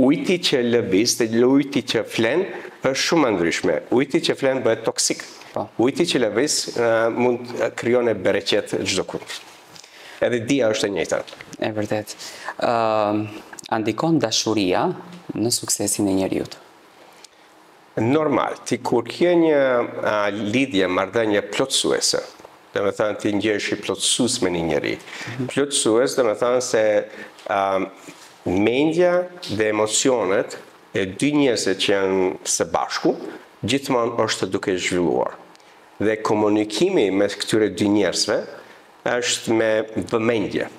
Ujti që lëviz dhe ujti që flen është shumë ndryshme. Ujti që flen bëhet toksik. Ujti që lëviz mund krijon e bereqet çdo kund. Edhe dia është e njëjta.
E vërtet. Ndikon dashuria në suksesin e njeriut?
Normal, ti kur ke një lidhje, marrëdhënie plotësuese, dhe me thënë ti ngjesh i plotësues me një njeri. Plotësues dhe me thënë se mendja dhe emocionet e dy njerëzve që janë së bashku, gjithmonë është duke zhvilluar. Dhe komunikimi mes këtyre dy njerëzve është me vëmendje.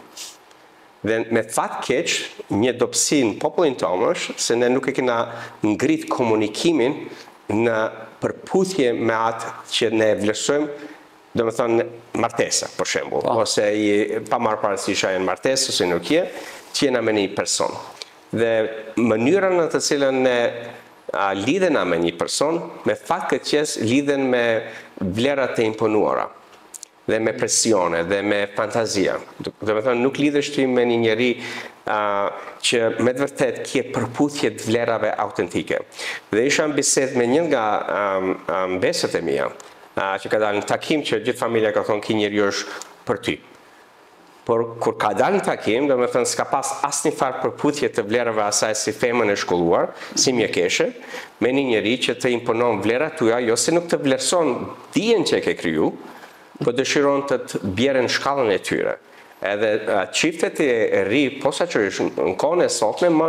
Dhe me fat keq, një dobësi në popullin tonë është se ne nuk e kena ngrit komunikimin në përputhje me atë që ne vlerësojmë, do me thonë martesa, për shembull, ose pa marrë parasysh a janë martesë ose nuk je, që jena me një person. Dhe mënyra në të cilën ne lidhena me një person, me fat këtë qes lidhen me vlerat e imponuara, dhe me presione, dhe me fantazia. Dhe me thonë, nuk lidhesh ti me një njeri që me të vërtet kje përputhje të vlerave autentike. Dhe isha në bisedë me një nga mbesët e mia, që ka dalë në takim që gjithë familja ka thonë ki njeri është për ty. Por kur ka dalë në takim, do me thënë s'ka pas asnjë farë përputhje të vlerave asaj si femën e shkolluar, si mjekeshe, me një njeri që të imponon vlerat tuja, jo se nuk të vlerëson dijen që e ke kriju, po dëshiron të të bjerë në shkallën e tyre. Edhe çiftet e ri, posaçërisht në kohën e sotme,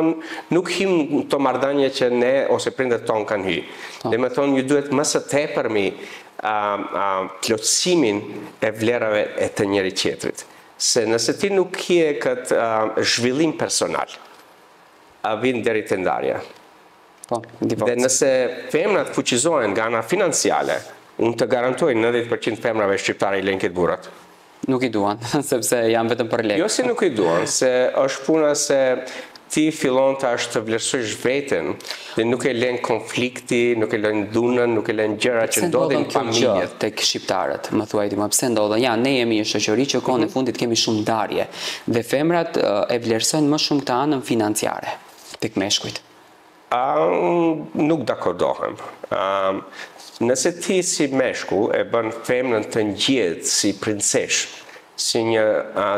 nuk hym të marrëdhënie që ne ose prindërit tonë kanë hy. Dhe me thonë, ju duhet më së tepërmi plotësimin e vlerave e të njëri tjetrit. Se nëse ti nuk kje këtë zhvillim personal, vin deri te ndarja. Dhe nëse femrat fuqizohen nga ana financiale, unë të garantoj 90% femrave shqiptare i lejnë këtë burrat.
Nuk i duan, sepse janë vetëm për lekë.
Jo si nuk i duan, se është puna se ti fillon të ashtë të vlerësojsh veten dhe nuk e lën konflikti, nuk e lën dhunën, nuk e lën gjëra që ndodhin në familjet.
Tek shqiptarët, më thuaj ti më pse ndodhen? Ja, ne jemi një shoqëri që kohën e fundit kemi shumë ndarje dhe femrat e vlerësojnë më shumë këtë anën financiare tek meshkujt.
Nuk dakordohem. Nëse ti si meshku e bën femnën të ngjedh si princesh, si një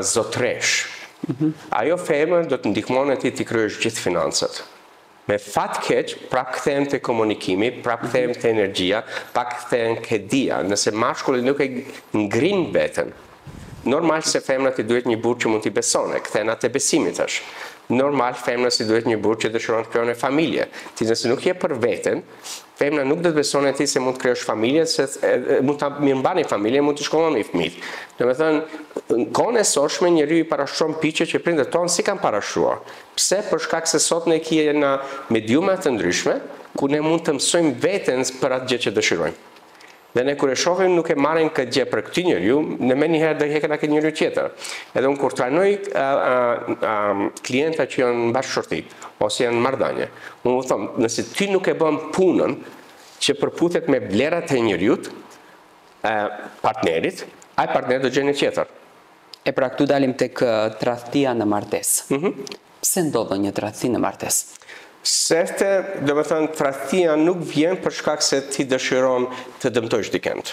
zotresh, ajo femër do të ndihmon ti të kryesh gjithë financat. Me fat keq, prap kthehem te komunikimi, prap kthehem te energjia, prap kthehem ke dia. Nëse mashkulli nuk e ngrin veten, normal se femra ti duhet një burr që mund t'i besone, kthehen atë besimit tash. Normal femra si duhet një burr që dëshiron të krijon familje. Ti nëse nuk je për veten, femra nuk do të beson ti se mund të krijosh familje, se mund ta mirëmbani familjen, mund të shkolloni fëmijët. Domethënë, në kohën e sotshme njeriu i parashon piqe që prindërit tonë si kanë parashuar. Pse? Për shkak se sot ne kemi mediume të ndryshme ku ne mund të mësojmë veten për atë gjë që dëshirojmë. Dhe ne kur e shohim nuk e marrim këtë gjë për këtë njeriu, ne më njëherë do hekën atë njeriu tjetër. Edhe unë kur trajnoj klienta që janë në bashkëshorti ose janë në marrëdhënie, unë them, nëse ti nuk e bën punën që përputhet me vlerat e njeriut, partnerit, ai partner do gjeni tjetër.
E pra këtu dalim tek tradhtia në martesë. Pse ndodh një tradhti në martesë?
Serte, do me thënë, tradhtia nuk vjen për shkak se ti dëshiron të dëmtojsh dikend.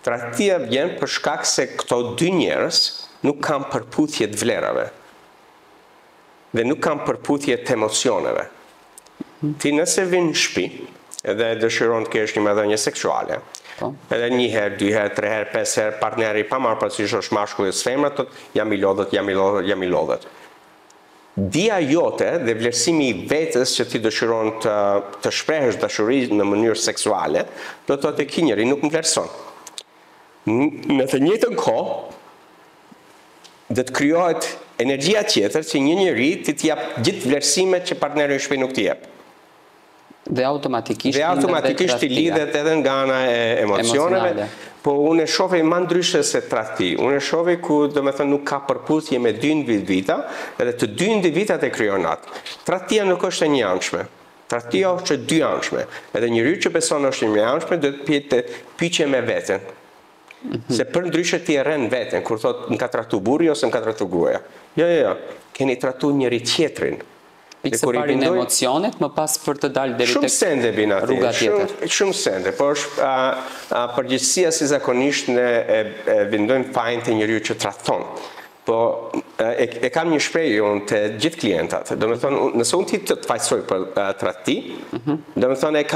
Tradhtia vjen për shkak se këto dy njerëz nuk kanë përputhje të vlerave dhe nuk kanë përputhje të emocioneve. Ti nëse vin në shtëpi edhe dëshiron të kesh një marrëdhënie seksuale, edhe një herë, dy herë, tre herë, pesë herë, partneri pa marrë parasysh është mashkulli ose femra, thotë jam i lodhët. Dia jote dhe vlerësimi i vetës që ti dëshiron të shprehësh dashuri në mënyrë seksuale, do të thotë ky njeri nuk më vlerëson. Në të njëjtën kohë, do të krijohet energjia tjetër që një njeri ti jap gjithë vlerësimet që partneri i shtëpi nuk t'i jep.
Dhe automatikisht ti lidhet
edhe nga ana e emocioneve, Po unë e shoh më ndryshe se tradhti. Unë e shoh ku domethënë nuk ka përputhje me dy individata, edhe të dy individat e krijon atë. Tradhtia nuk është e njëanshme. Tradhtia është e dyjanshme. Edhe njeriu që beson është i njëanshme, do të pyetje me veten. Se për ndryshe ti e rën veten kur thot më ka trahtu burri ose më ka trahtu gruaja. Jo. Keni trahtu njëri tjetrin.
Pikse parin emocionet, më pas për të dalë deri
tek rruga tjetër. Shumë sende, por përgjithësia si zakonisht ne e vendojmë fajin te njeriu që tradhton. Po e kam një shprehje unë te gjithë klientat. Domethënë, nëse unë ti të fajsoj për tradhti, domethënë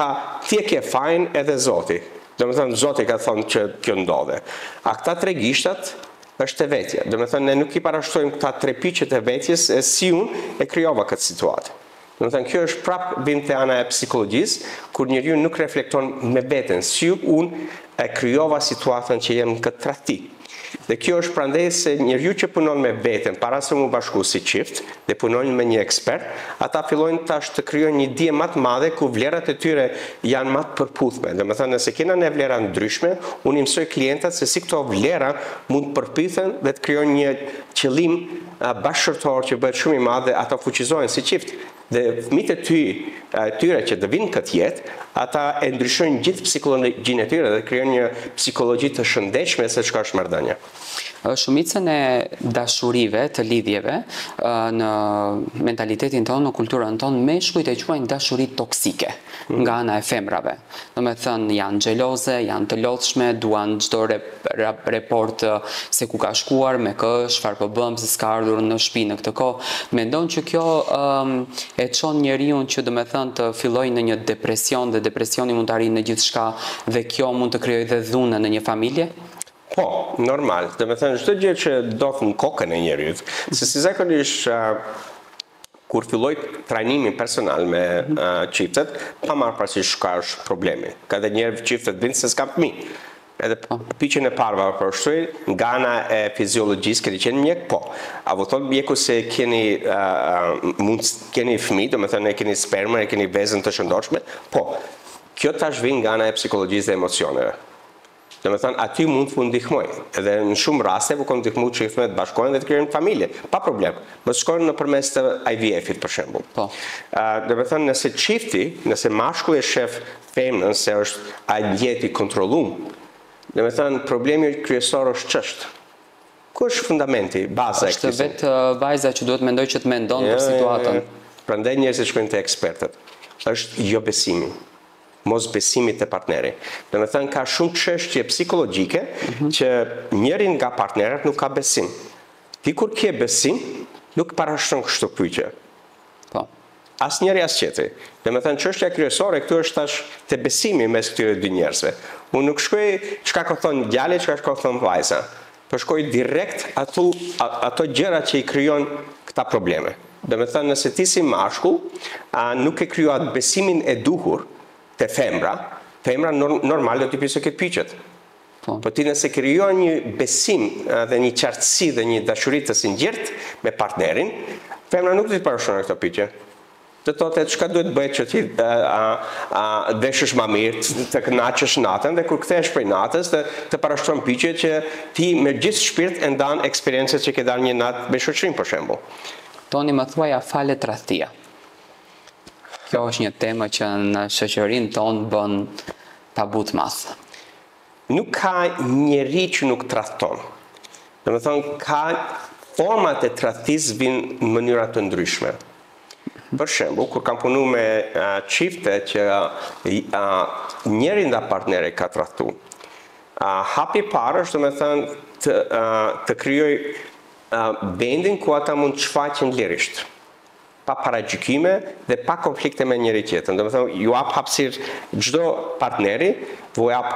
ti e ke fajin edhe Zoti. Domethënë Zoti ka thonë që kjo ndodhe. A këta tre gishtat është e vetja. Domethënë ne nuk i parashtrojmë këta tre piqet e vetjes e si unë e krijova këtë situatë. Domethënë kjo është prapë vim te ana e psikologjisë, kur njeriu nuk reflekton me veten si unë e krijova situatën që jem në këtë tradhti. Dhe kjo është prandaj se njeriu që punon me veten para se mu bashku si çift dhe punojnë me një ekspert, ata fillojnë tash të krijojnë një dije më të madhe ku vlerat e tyre janë më të përputhme. Domethënë nëse kena ne vlera ndryshme, unë i mësoj klientat se si këto vlera mund të përputhen dhe të krijojnë një qëllim bashkëtorë që bëhet shumë i madh dhe ata fuqizohen si çift. Dhe fëmijët e tyre që do vinë këtë jetë, ata e ndryshojnë gjithë psikologjinë e tyre dhe krijojnë një psikologji të shëndetshme se çka është marrëdhënia.
Shumicën e dashurive, të lidhjeve, në mentalitetin tonë, në kulturën tonë, meshkujt e quajnë dashuri toksike nga ana e femrave. Domethënë janë xheloze, janë të lodhshme, duan çdo report se ku ka shkuar, me kë, çfarë po bëm, se s'ka ardhur në shtëpi në këtë kohë. Mendon që kjo e çon njeriu që domethënë të fillojë në një depresion dhe depresioni mund të arrijë në gjithçka dhe kjo mund të krijojë dhe dhunë në një familje?
Po, normal. Domethënë çdo gjë që ndodh në kokën e njeriut, se si zakonisht kur filloj trajnimin personal me çiftet, pa marrë parasysh ka është problemi. Ka dhe njerëz çiftet vinë se s'kan fëmijë. Edhe pyetjen e parë përshtroj nga ana e fiziologjisë, keni qenë mjek? Po. A voton mjeku se keni keni fëmijë, domethënë keni spermën, keni vezën të shëndotshme? Po. Kjo tash vjen nga ana e psikologjisë dhe emocioneve. Domethënë aty mund të ndihmoj. Edhe në shumë raste po kanë ndihmuar çiftët të bashkohen dhe të krijojnë familje, pa problem. Mos shkojnë nëpërmes të IVF-it për shembull.
Po.
Domethënë nëse çifti, nëse mashkulli e shef femrën se është ai ndjet i kontrolluar, domethënë problemi kryesor është ç'është. Ku është fundamenti, baza e këtij?
Është vetë vajza që duhet mendoj që të mendon për situatën.
Prandaj njerëzit shkojnë te ekspertët. Është jo besimi. Mos besimit të partneri. Domethënë ka shumë çështje psikologjike që njëri nga partnerët nuk ka besim. Ti kur ke besim, nuk parashton kështu pyetje.
Po.
Asnjëri as tjetri. Domethënë çështja kryesore këtu është tash te besimi mes këtyre dy njerëzve. Unë nuk shkoj çka ka thonë djali, çka ka thonë vajza. Po shkoj direkt ato gjëra që i krijon këta probleme. Domethënë nëse ti si mashkull nuk e krijuat besimin e duhur te femra normal do t'i pyesë këtë pyetjet. Po ti nëse krijon një besim dhe një qartësi dhe një dashuri të sinqertë me partnerin, femra nuk do të parashon këto pyetje. Të thotë çka duhet bëhet që ti veshësh më mirë, të kënaqësh natën dhe kur kthehesh prej natës të parashton pyetje që ti me gjithë shpirt e ndan eksperiencën që ke dalë një natë me shoqërinë për shembull.
Toni më thuaj a falet tradhtia. Kjo është një temë që në shoqërinë tonë bën tabu të madh.
Nuk ka njeri që nuk tradhton. Domethënë ka format e tradhtisë vinë në mënyra të ndryshme. Për shembull, kur kam punuar me çifte që njëri nga partnerët ka tradhtuar. Hapi i parë është domethënë të krijoj vendin ku ata mund të shfaqen lirisht, pa paragjykime dhe pa konflikte me njëri tjetrën. Domethënë ju jap hapësirë çdo partneri, ju jap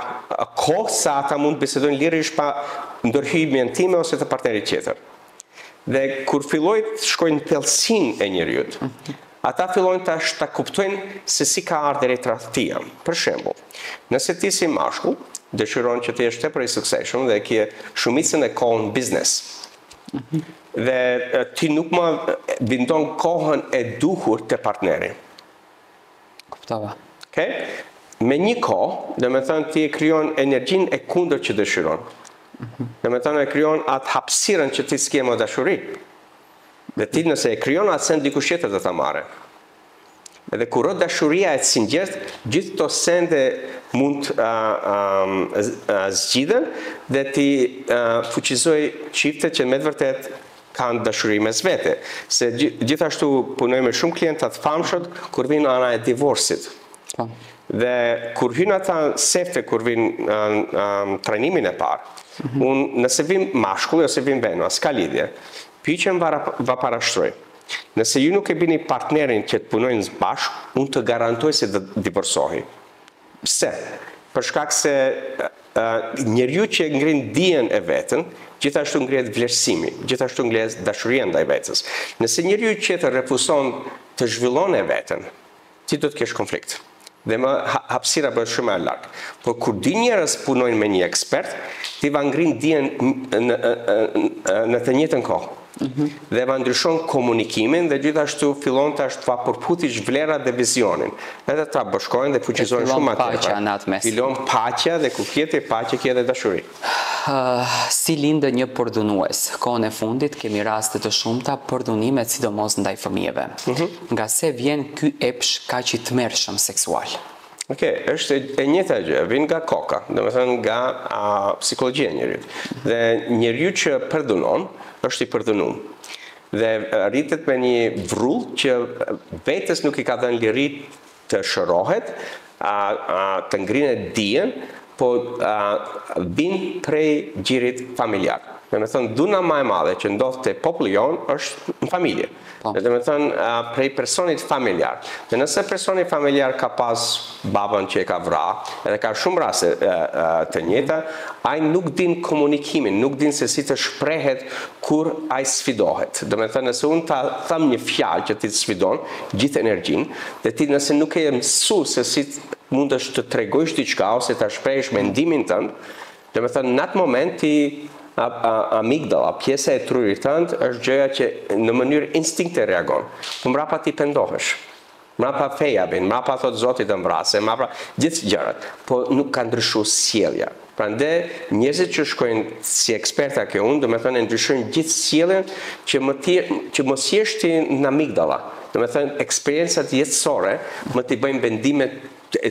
kohë sa ata mund të bisedojnë lirisht pa ndërhyrjen time ose të partnerit tjetër. Dhe kur fillojnë të shkojnë në thellësinë e njeriut, ata fillojnë ta kuptojnë se si ka ardhur deri tradhtia. Për shembull, nëse ti si mashkull dëshiron që të jesh tepër i suksesshëm dhe ke shumicën e kohën në biznes, dhe ti nuk më vendon kohën e duhur te partneri.
Kuptova.
Okay? me një kohë, dhe me thënë ti e kryon energjin e kundër që dëshiron. Dhe me thënë e kryon atë hapësirën që ti s'ke më dashuri. Dhe ti nëse e kryon atë sen dikush tjetër të ta marrë. Edhe kur o dashuria e sinqertë, gjithë to sende mund zgjidhen dhe ti fuqizoj çiftet që me të vërtet kanë dashuri mes vete. Se gjithashtu punoj me shumë klientat famshët kur vinë ana e divorcit. Dhe kur hynë ata sefte, kur vinë trajnimin e parë, unë nëse vim mashkulli ose vim veno, s'ka lidhje, pyqen va parashtroj. Nëse ju nuk e bini partnerin që të punojnë bashkë, unë të garantoj se të divorcohi. Pse? Për shkak se njeriu që ngrin dijen e vetën, gjithashtu ngrihet vlerësimi, gjithashtu ngrihet dashuria ndaj vetes. Nëse njeriu tjetër refuzon të zhvillon e veten, ti do të kesh konflikt. Dhe më hapësira bëhet shumë e lartë. Por kur dy njerëz punojnë me një ekspert, ti va ngrin dijen në të njëjtën kohë. Dhe va ndryshon komunikimin dhe gjithashtu fillon të ashtë përputish vlerat dhe vizionin. Edhe ta bashkojnë dhe fuqizojnë shumë atëherë. Fillon paqja dhe ku kjete paqja kjete dashuri.
Si lindë një përdunues? Kohën e fundit kemi raste të shumta përdunimet sidomos ndaj fëmijëve. Nga se vjen ky epsh kaq i tmerrshëm seksual?
Është e njëjta gjë, vjen nga koka, domethënë nga psikologjia e njeriut. Dhe njeriu që përdunon është i përdunum. Dhe rritet me një vrull që vetes nuk i ka dhënë liri të shërohet, të ngrihet dijen, po vin prej gjirit familjar. Dhe me thënë, duna ma e madhe që ndodhë të populli jonë është në familje. Dhe me thënë, prej personit familjar. Dhe nëse personit familjar ka pas babën që e ka vra, edhe ka shumë raste të njëjta, ai nuk din komunikimin, nuk din se si të shprehet kur ai sfidohet. Dhe me thënë, nëse unë ta tham një fjalë që ti të sfidon, gjithë energjin, dhe ti nëse nuk e mësu se si mund është të tregojsh diçka ose të shprehësh mendimin tënd, dhe me thënë, në atë moment ti amigdala, pjesa e trurit tënd është gjëja që në mënyrë instinkte reagon. Po mbrapa ti pendohesh. Mbrapa feja bin, mbrapa thot Zoti të mbrase, mbrapa gjithë gjërat, po nuk ka ndryshuar sjellja. Prandaj njerëzit që shkojnë si eksperta ke unë, do të thënë ndryshojnë gjithë sjelljen që mos jesh ti në amigdala. Do të thënë eksperiencat jetësore më t'i bëjnë vendimet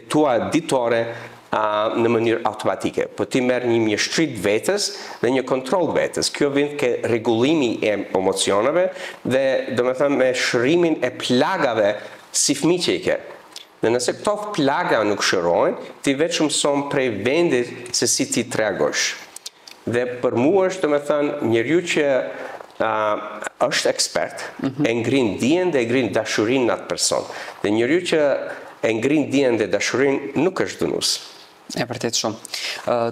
tua ditore në mënyrë automatike. Po ti merr një mjeshtrit vetes dhe një kontroll vetes. Kjo vjen ke rregullimi e emocioneve dhe domethënë me shërimin e plagave si fëmijë që i ke. Dhe nëse këto plaga nuk shërohen, ti vetëm mëson prej vendit se si ti të reagosh. Dhe për mua është domethënë njeriu që është ekspert, e ngrin dijen dhe e ngrin dashurinë në atë person. Dhe njeriu që e ngrin dijen dhe dashurinë nuk është dënues.
E vërtet shumë.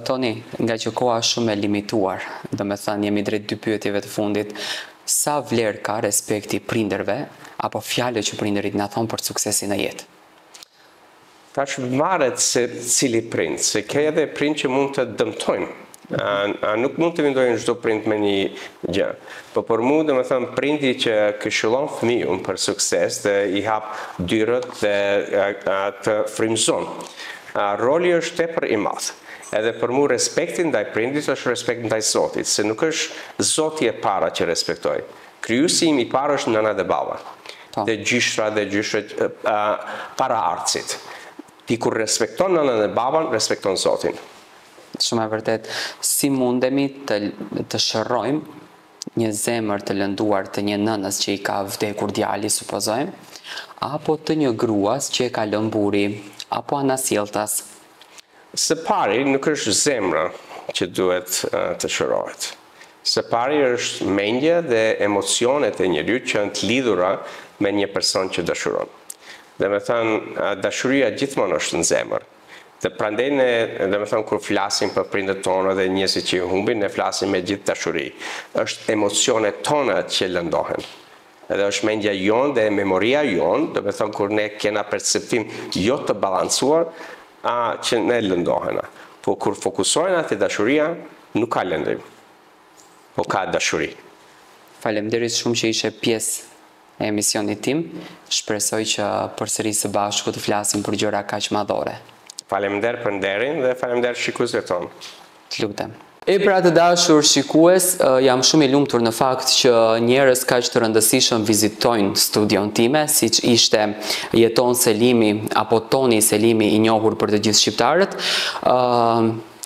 Toni, nga që koha shumë e limituar, do me thënë jemi drejt dy pyetjeve të fundit, sa vlerë ka respekti prindërve, apo fjalët që prindërit na thonë për suksesin e jetë?
Tash varet se cili prind, se ka edhe prind që mund të dëmtojnë. Nuk mund të vendojnë çdo prind me një gjë. Po për mua, do me thënë, prindi që këshillon fëmijën për sukses dhe i hap dyrët dhe të frymëzon. Roli është tepër i madh. Edhe për mua respekti ndaj prindit është respekt ndaj Zotit, se nuk është Zoti e para që respektoj. Krijuesi im i parë është nëna dhe baba. Dhe gjyshtra dhe gjyshret para artësit. Ti kur respekton nënën dhe baban, respekton Zotin.
Shumë e vërtet, si mundemi të shërojmë një zemër të lënduar të një nënës që i ka vdekur djali, supozojmë, apo të një gruas që e ka lënë buri, apo anasjelltas?
Së pari nuk është zemra që duhet të shërohet. Së pari është mendja dhe emocionet e njeriu që janë të lidhura me një person që dashuron. Dhe me thënë, dashuria gjithmonë është në zemër. Dhe prandaj ne, dhe me thënë, kur flasim për prindët tonë dhe njerëzit që i humbin, ne flasim me gjithë dashuri. Është emocionet tona që lëndohen. Edhe është mendja jonë dhe memoria jonë, do me thonë kur ne kena perceptim jo të balancuar, që ne lëndohena. Po kur fokusohen atë dashuria, nuk ka lëndim, po ka dashuri.
Faleminderit shumë që ishe pjesë e emisionit tim. Shpresoj që përsëri së bashku të flasim për gjëra kaq madhore.
Faleminderit për nderin dhe faleminderit shikuesve tonë.
Lutem. E pra të dashur shikues, jam shumë i lumtur në fakt që njerëz kaq të rëndësishëm vizitojnë studion time, siç ishte Jeton Selimi apo Toni Selimi i njohur për të gjithë shqiptarët.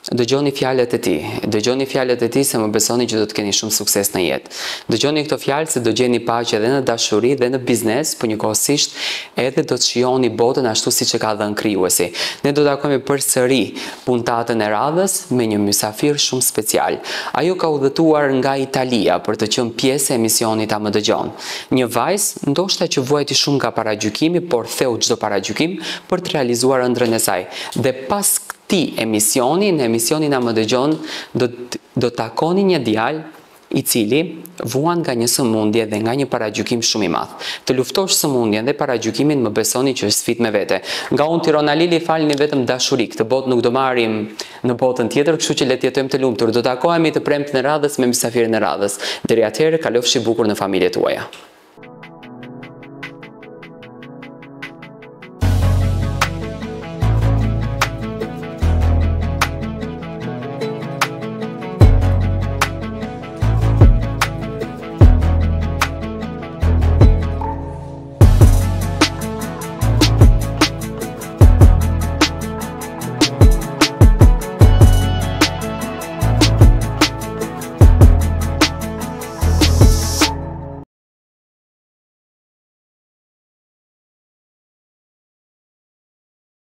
Dëgjoni fjalët e tij. Dëgjoni fjalët e tij se më besoni që do të keni shumë sukses në jetë. Dëgjoni këto fjalë se do gjeni paqe edhe në dashuri dhe në biznes, por njëkohësisht edhe do të shihoni botën ashtu siç e ka dhënë krijuesi. Ne do të takojmë përsëri puntatën e radhës me një mysafir shumë special. Ajo ka udhëtuar nga Italia për të qenë pjesë e emisionit A Më Dëgjon. Një vajzë ndoshta që vuajti shumë nga paragjykimi, por theu çdo paragjykim për të realizuar ëndrrën e saj. Dhe pas në emisionin A Më Dëgjon, do takoni një djalë i cili vuan nga një sëmundje dhe nga një paragjykim shumë i madh. Të luftosh sëmundjen dhe paragjykimin, më besoni që është sfidë me vete. Nga unë Tirana Lili falni vetëm dashuri, këtë botë nuk do marrim në botën tjetër, kështu që le të jetojmë të lumtur. Do takohemi të premten e radhës me mysafirin e radhës. Deri atëherë, kalofshi bukur në familjet tuaja.